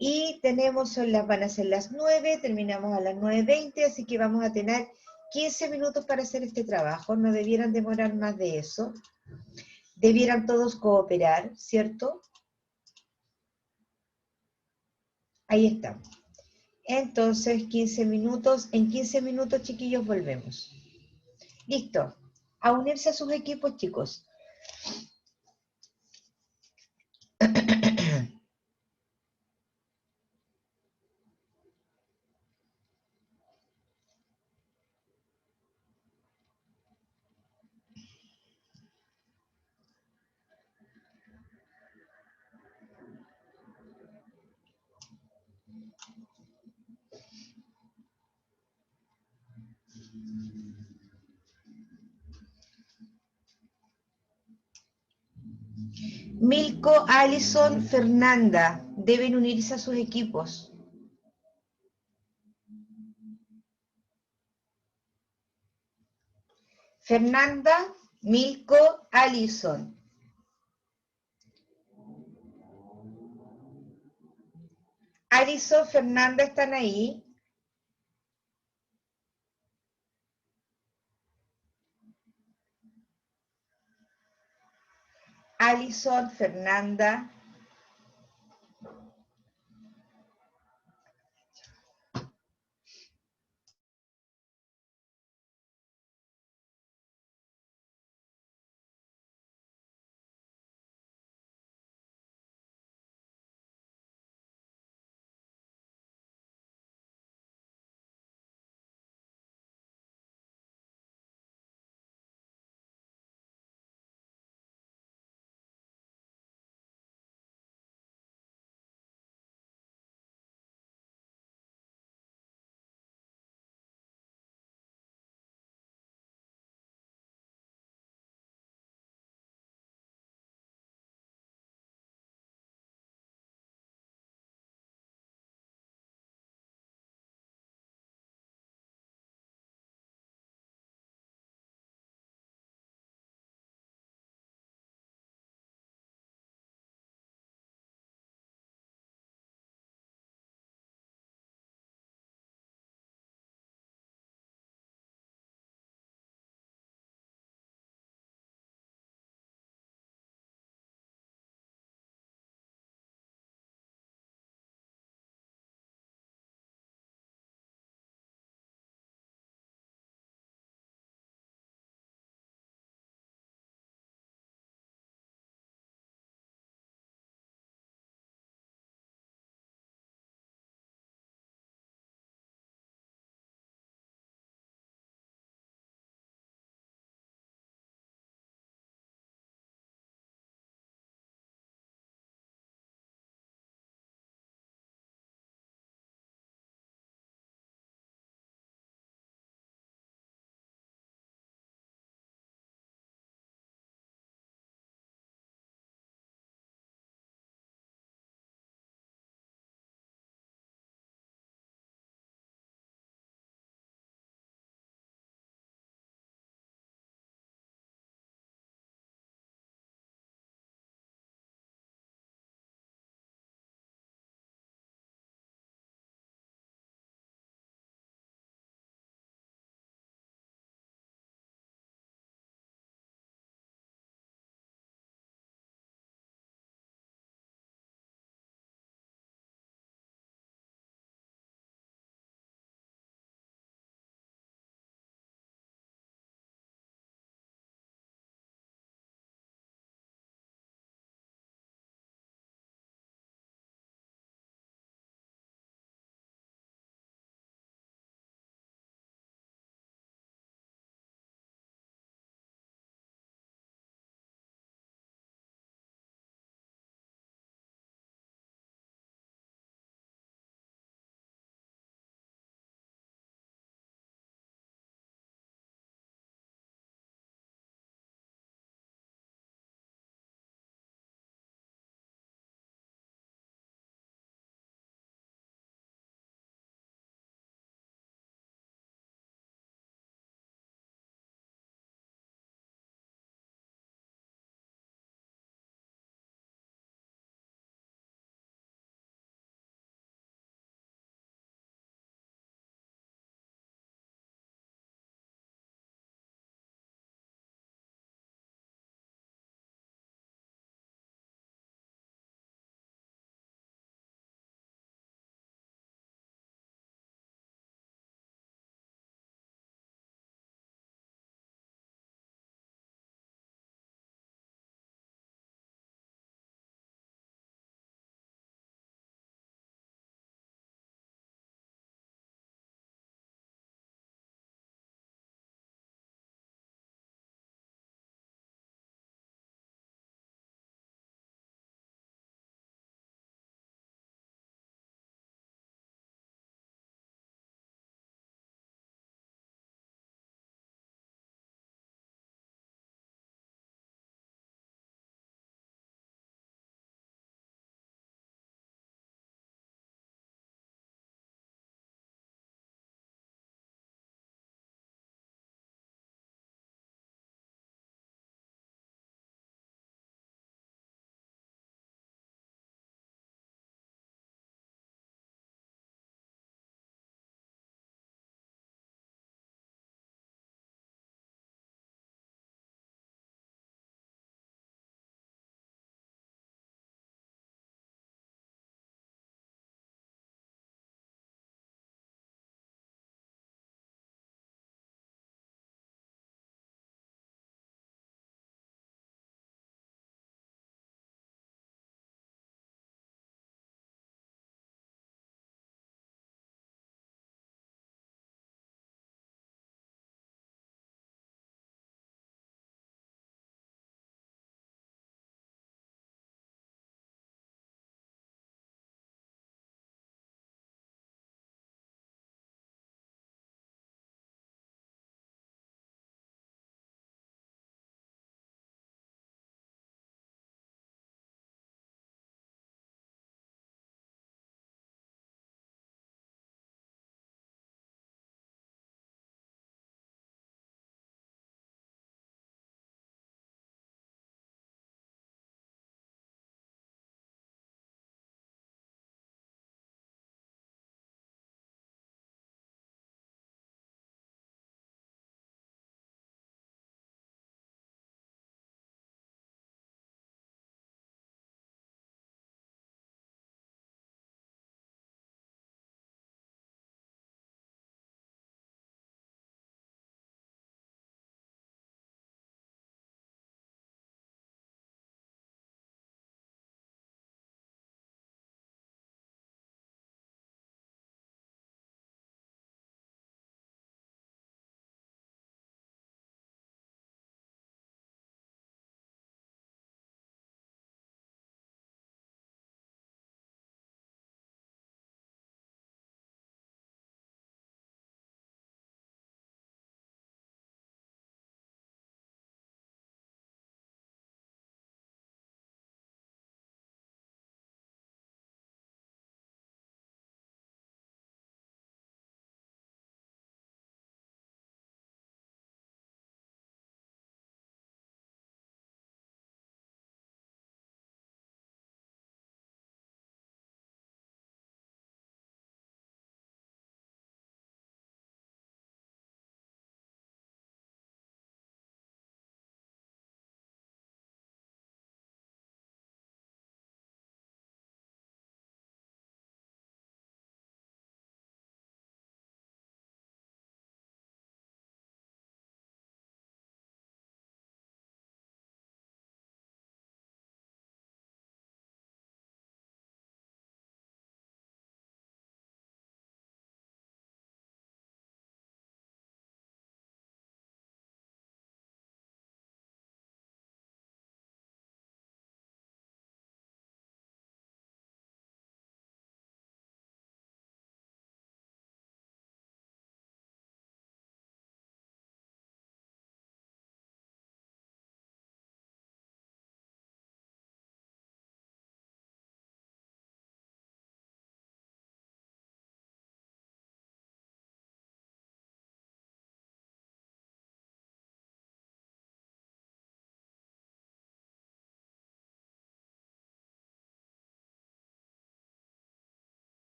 Y van a ser las 9, terminamos a las 9:20, así que vamos a tener 15 minutos para hacer este trabajo. No debieran demorar más de eso. Debieran todos cooperar, ¿cierto? Ahí está. Entonces, 15 minutos. En 15 minutos, chiquillos, volvemos. Listo. A unirse a sus equipos, chicos. Milko, Alison, Fernanda deben unirse a sus equipos. Fernanda, Milko, Alison. Alison, Fernanda, ¿están ahí? Alison, Fernanda.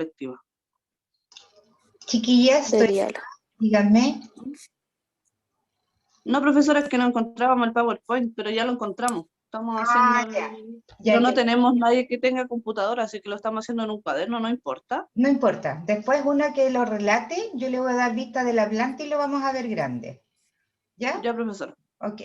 colectiva. Chiquillas, Serial. díganme. No, profesora, es que no encontrábamos el PowerPoint, pero ya lo encontramos. Estamos haciendo ya. pero Ya no que- tenemos nadie que tenga computadora, así que lo estamos haciendo en un cuaderno, no importa. No importa. Después una que lo relate, yo le voy a dar vista de la planta y lo vamos a ver grande. ¿Ya? Ya, profesora. Ok.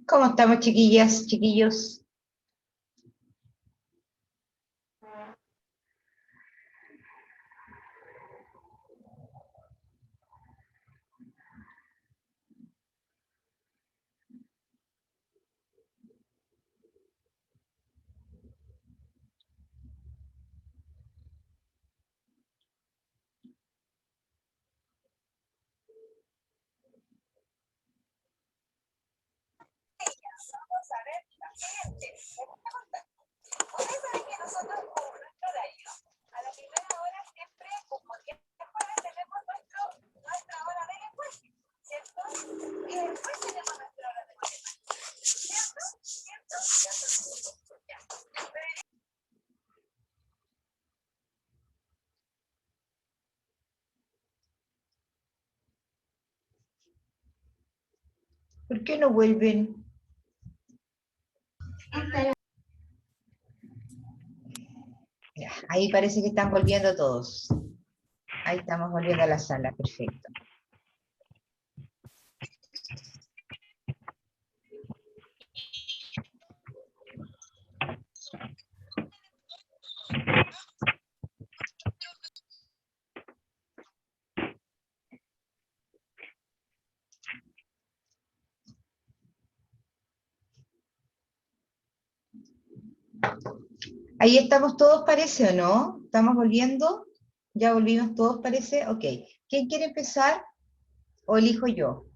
¿Cómo estamos, chiquillas, chiquillos? ¿Por qué no vuelven? Ya, ahí parece que están volviendo todos. Ahí estamos volviendo a la sala, perfecto. Ahí estamos todos, parece, ¿o no? ¿Estamos volviendo? ¿Ya volvimos todos, parece? Ok. ¿Quién quiere empezar? ¿O elijo yo?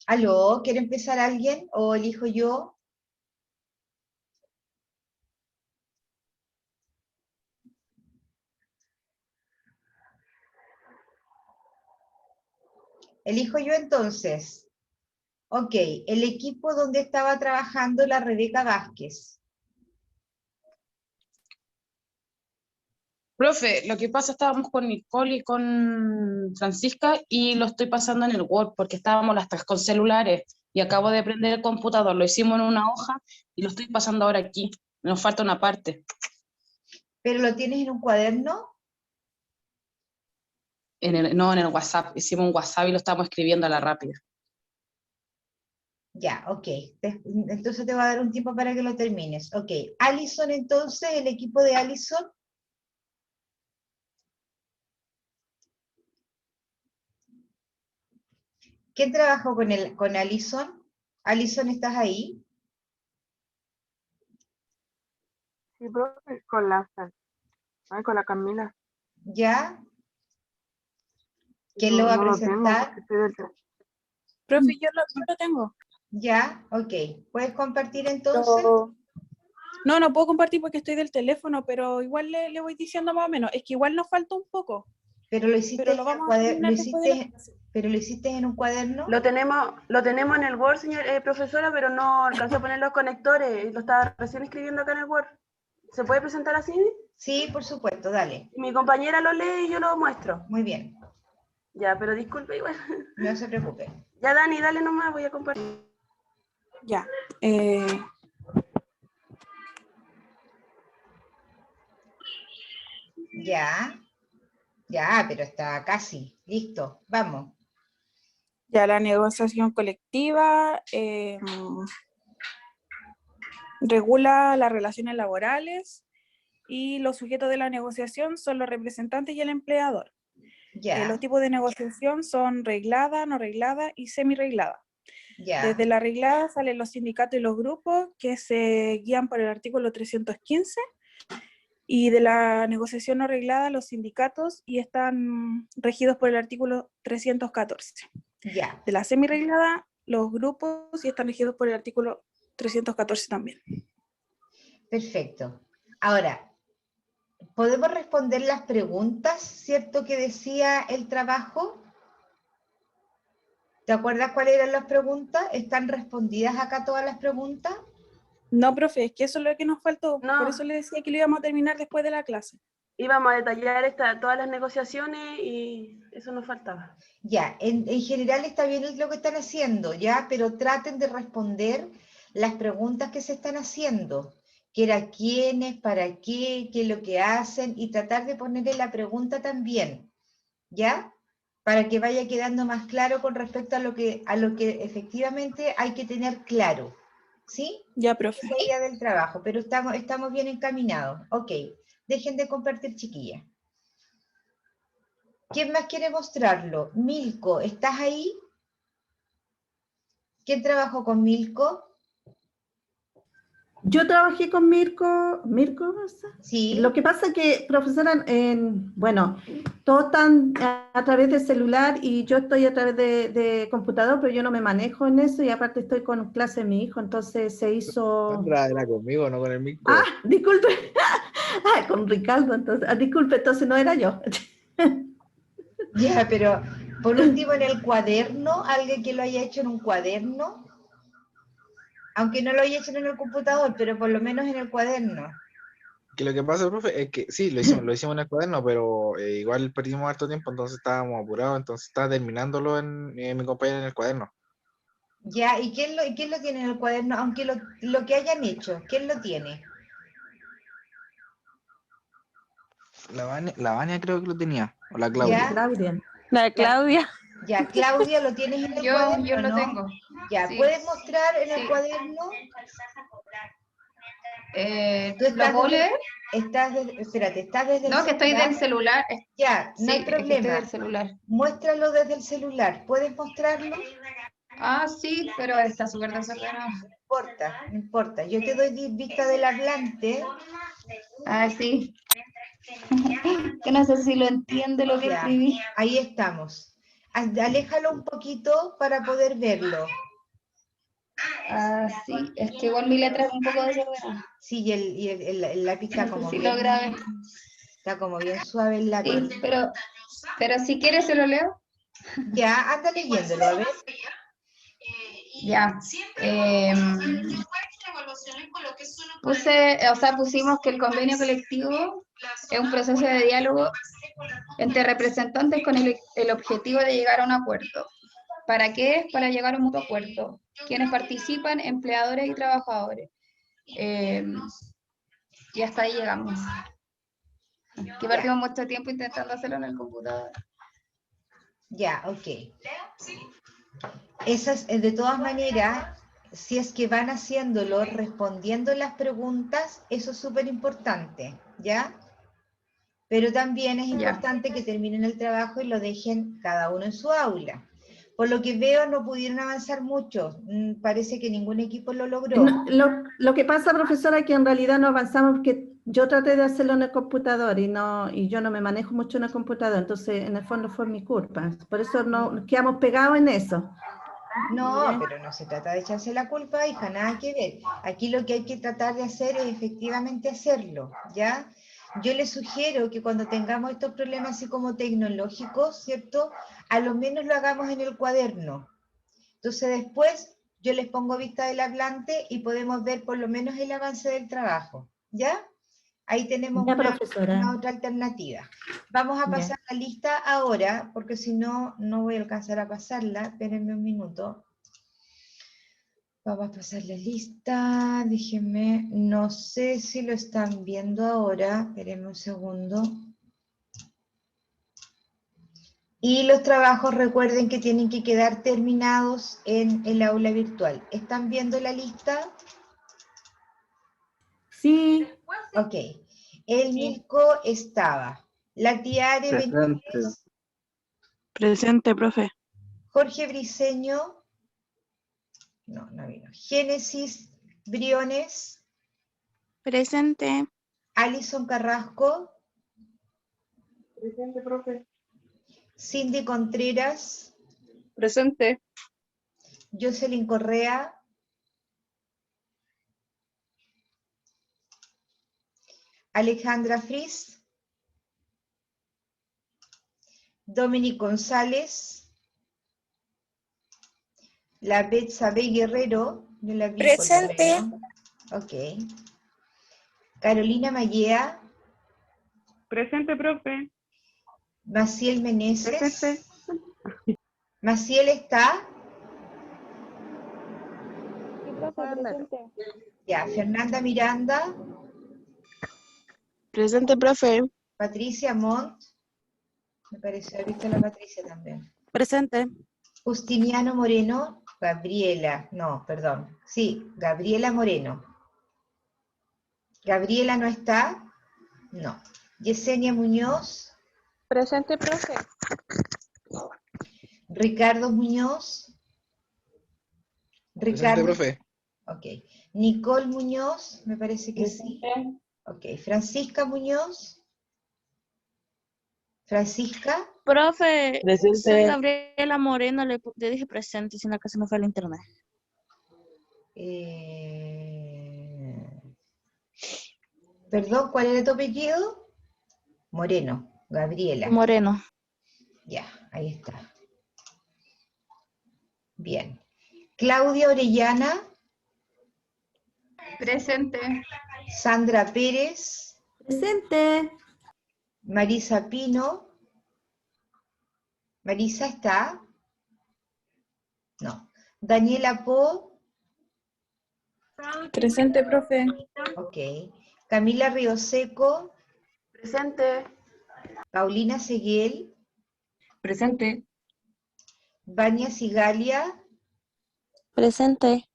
¿Aló? ¿Quiere empezar alguien? ¿O elijo yo? Elijo yo entonces. Ok, el equipo donde estaba trabajando la Rebeca Vázquez. Profe, lo que pasa, estábamos con Nicole y con Francisca y lo estoy pasando en el Word porque estábamos las tres con celulares y acabo de prender el computador, lo hicimos en una hoja y lo estoy pasando ahora aquí. Nos falta una parte. ¿Pero lo tienes en un cuaderno? No, en el WhatsApp. Hicimos un WhatsApp y lo estamos escribiendo a la rápida. Ya, ok. Entonces te voy a dar un tiempo para que lo termines. Ok, Alison entonces, el equipo de Alison. ¿Quién trabajó con Alison? Alison, ¿estás ahí? Sí, profe, con la, con la Camila. ¿Ya? ¿Quién lo va a No lo tengo presentar? porque estoy del Profe, yo lo tengo. Ya, ok. ¿Puedes compartir entonces? Pero... No puedo compartir porque estoy del teléfono, pero igual le voy diciendo más o menos. Es que igual nos falta un poco, Pero lo hiciste pero en lo el vamos a terminar después de la clase. pero lo hiciste en un cuaderno. Lo tenemos en el Word, profesora, pero no alcancé a poner los conectores. Lo estaba recién escribiendo acá en el Word. ¿Se puede presentar así? Sí, por supuesto, dale. Mi compañera lo lee y yo lo muestro. Muy bien, Ya, pero disculpe igual. no se preocupe. Ya, Dani, dale nomás, voy a compartir. Ya. Ya, ya, pero está casi, listo, vamos. Ya la negociación colectiva regula las relaciones laborales y los sujetos de la negociación son los representantes y el empleador. Ya, Los tipos de negociación son reglada, no reglada y semi-reglada. ya, Desde la reglada salen los sindicatos y los grupos que se guían por el artículo 315, y de la negociación no reglada los sindicatos y están regidos por el artículo 314. ya. De la semi-reglada los grupos y están regidos por el artículo 314 también. Perfecto. Ahora, ¿podemos responder las preguntas, cierto, que decía el trabajo? ¿Te acuerdas cuáles eran las preguntas? ¿Están respondidas acá todas las preguntas? No, profe, es que eso es lo que nos faltó. No. Por eso le decía que lo íbamos a terminar después de la clase. Íbamos a detallar todas las negociaciones y eso nos faltaba. Ya, en general está bien lo que están haciendo, ya, pero traten de responder las preguntas que se están haciendo, que era quiénes, para qué es lo que hacen, y tratar de ponerle la pregunta también, ¿ya? Para que vaya quedando más claro con respecto a lo que efectivamente hay que tener claro, ¿sí? Ya, profe. Esa idea del trabajo, pero estamos bien encaminados. Ok, dejen de compartir, chiquillas. ¿Quién más quiere mostrarlo? Milko, ¿estás ahí? ¿Quién trabajó con Milko? Yo trabajé con Mirko, Sí. lo que pasa es que, profesora, bueno, todos están a través del celular y yo estoy a través de computador, pero yo no me manejo en eso y aparte estoy con clase de mi hijo, entonces se hizo... Sandra era conmigo, no con el Mirko. Ah, disculpe, con Ricardo, entonces, disculpe, entonces no era yo. Ya, pero por último en el cuaderno, alguien que lo haya hecho en un cuaderno, aunque no lo haya hecho en el computador, pero por lo menos en el cuaderno. Que lo que pasa, profe, es que sí, lo hicimos en el cuaderno, pero igual perdimos harto tiempo, entonces estábamos apurados, entonces estaba terminándolo en mi compañero en el cuaderno. Ya, ¿y quién lo tiene en el cuaderno? Aunque lo que hayan hecho, ¿quién lo tiene? La Vania creo que lo tenía, o la Claudia. ¿Ya? Claudia. La Claudia. Ya, Claudia, ¿lo tienes en el cuaderno? Yo lo ¿no? tengo. Ya, Sí. ¿puedes mostrar en el Sí. cuaderno? ¿Tú ¿Lo estás puedo leer? espérate, estás desde el No, que estoy celular? del celular. Ya, no Sí, hay es que estoy problema. del celular. Muéstralo desde el celular. ¿Puedes mostrarlo? Ah, sí, pero está súper desordenado. No importa, no importa. Yo te doy vista del hablante. Ah, sí. Que no sé si lo entiende lo que Ya, escribí. ahí estamos. Aléjalo un poquito para poder verlo. Ah, sí, es que igual mi letra es un poco desordenada. Sí, y el lápiz está No como sé si bien, lo grabé. está como bien suave el lápiz. Sí, pero si quieres se lo leo. Ya, anda leyéndolo, a ver. Ya. Pusimos que el convenio colectivo es un proceso de diálogo entre representantes con el objetivo de llegar a un acuerdo. ¿Para qué es? Para llegar a un mutuo acuerdo. Quienes participan, empleadores y trabajadores. Y hasta ahí llegamos. Que perdimos mucho tiempo intentando hacerlo en el computador. Ya, ok. Esas, de todas maneras, si es que van haciéndolo, respondiendo las preguntas, eso es súper importante, ¿ya? Pero también es importante que terminen el trabajo y lo dejen cada uno en su aula. Por lo que veo, no pudieron avanzar mucho. Parece que ningún equipo lo logró. Lo que pasa, profesora, es que en realidad no avanzamos porque yo traté de hacerlo en el computador y yo no me manejo mucho en el computador, entonces en el fondo fue mi culpa. Por eso nos quedamos pegados en eso. No, pero no se trata de echarse la culpa, hija, nada que ver. Aquí lo que hay que tratar de hacer es efectivamente hacerlo, ¿ya? Yo les sugiero que cuando tengamos estos problemas así como tecnológicos, ¿cierto? A lo menos lo hagamos en el cuaderno. Entonces después yo les pongo vista del hablante y podemos ver por lo menos el avance del trabajo, ¿ya? Ahí tenemos una otra alternativa. Vamos a pasar la lista ahora, porque si no, no voy a alcanzar a pasarla. Espérenme un minuto. Vamos a pasar la lista. Déjenme, no sé si lo están viendo ahora. Espérenme un segundo. Y los trabajos, recuerden que tienen que quedar terminados en el aula virtual. ¿Están viendo la lista? Sí. Ok. El Milko estaba. La tía Are Benítez. Presente, profe. Jorge Briceño. No vino. Génesis Briones. Presente. Alison Carrasco. Presente, profe. Cindy Contreras. Presente. Jocelyn Correa. Alejandra Fris. Dominic González. La Betsabe Guerrero. No la vi. Presente. Ok. Carolina Mallea. Presente, profe. Maciel Meneses. Presente. Maciel está. Ya, Fernanda Miranda. Presente, profe. Patricia Montt. Me pareció haber visto a la Patricia también. Presente. Justiniano Moreno, Gabriela, no, perdón. Sí, Gabriela Moreno. ¿Gabriela no está? No. Yesenia Muñoz. Presente, profe. Ricardo Muñoz. Presente, Ricardo. profe. Ok. Nicole Muñoz, me parece que sí. Ok. Francisca Muñoz. Francisca. Profe, soy Presente. Gabriela Moreno, le dije presente, sino que se me fue el internet. Perdón, ¿cuál era tu apellido? Moreno, Gabriela. Moreno. Ya, ahí está. Bien. Claudia Orellana. Presente. Sandra Pérez. Presente. Marisa Pino. ¿Marisa está? No. Daniela Po. Presente, profe. Ok. Camila Rioseco. Presente. Paulina Seguel. Presente. Vania Sigalia. Presente.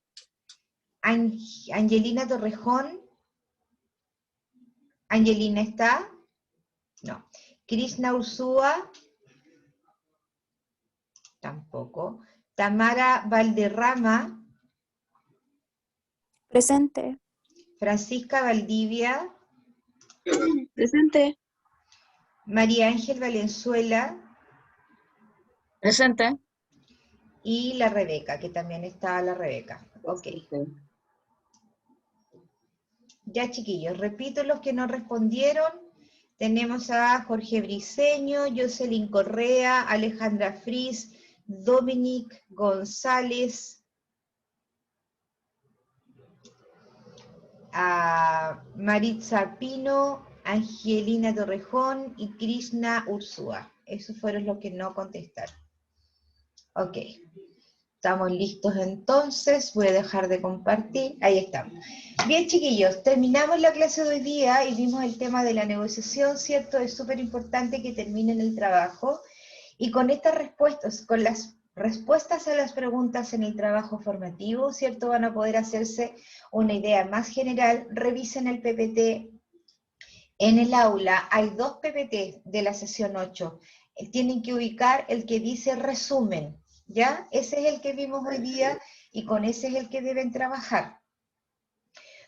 Angelina Torrejón. ¿Angelina está? No. Krishna Ursúa. Tampoco. Tamara Valderrama. Presente. Francisca Valdivia. Presente. María Ángel Valenzuela. Presente. Y la Rebeca, que también está la Rebeca. Ok. Ya, chiquillos, repito los que no respondieron. Tenemos a Jorge Briceño, Jocelyn Correa, Alejandra Fris, Dominic González, a Maritza Pino, Angelina Torrejón y Krishna Ursúa. Esos fueron los que no contestaron. Ok. Estamos listos entonces, voy a dejar de compartir, ahí estamos. Bien, chiquillos, terminamos la clase de hoy día y vimos el tema de la negociación, ¿cierto? Es súper importante que terminen el trabajo. Y con estas respuestas, con las respuestas a las preguntas en el trabajo formativo, ¿cierto? Van a poder hacerse una idea más general. Revisen el PPT en el aula, hay 2 PPT de la sesión 8. Tienen que ubicar el que dice resumen. ¿Ya? Ese es el que vimos hoy día y con ese es el que deben trabajar.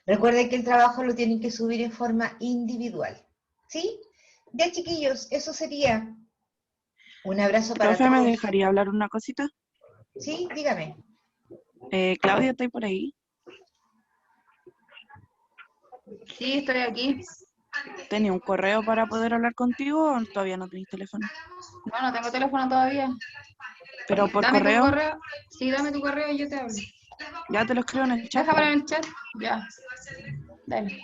Recuerden que el trabajo lo tienen que subir en forma individual. ¿Sí? Ya, chiquillos, eso sería. Un abrazo para Profe, todos. ¿me dejaría hablar una cosita? Sí, dígame. Claudia, ¿está por ahí? Sí, estoy aquí. ¿Tenía un correo para poder hablar contigo o todavía no tenés teléfono? No, no tengo teléfono todavía. ¿Pero por Dame correo? tu correo. Sí, dame tu correo y yo te hablo. Ya te lo escribo en el chat. Déjamelo en el chat. Ya. Dale.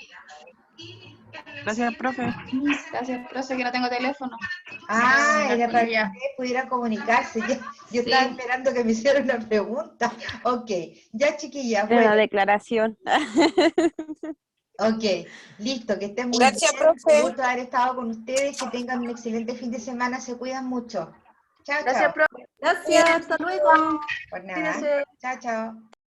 Gracias, profe. Gracias, profe, que no tengo teléfono. Ah, era para que ya. ustedes pudieran comunicarse. Yo Sí. estaba esperando que me hicieran una pregunta. Ok, ya, chiquillas. De la Bueno, declaración. ok, listo, que estén muy Gracias, bien. profe. Un gusto haber estado con ustedes, que tengan un excelente fin de semana, se cuidan mucho. Chao, Gracias, chao. profe. Gracias, hasta luego. Por nada. Cuídense. Chao, chao.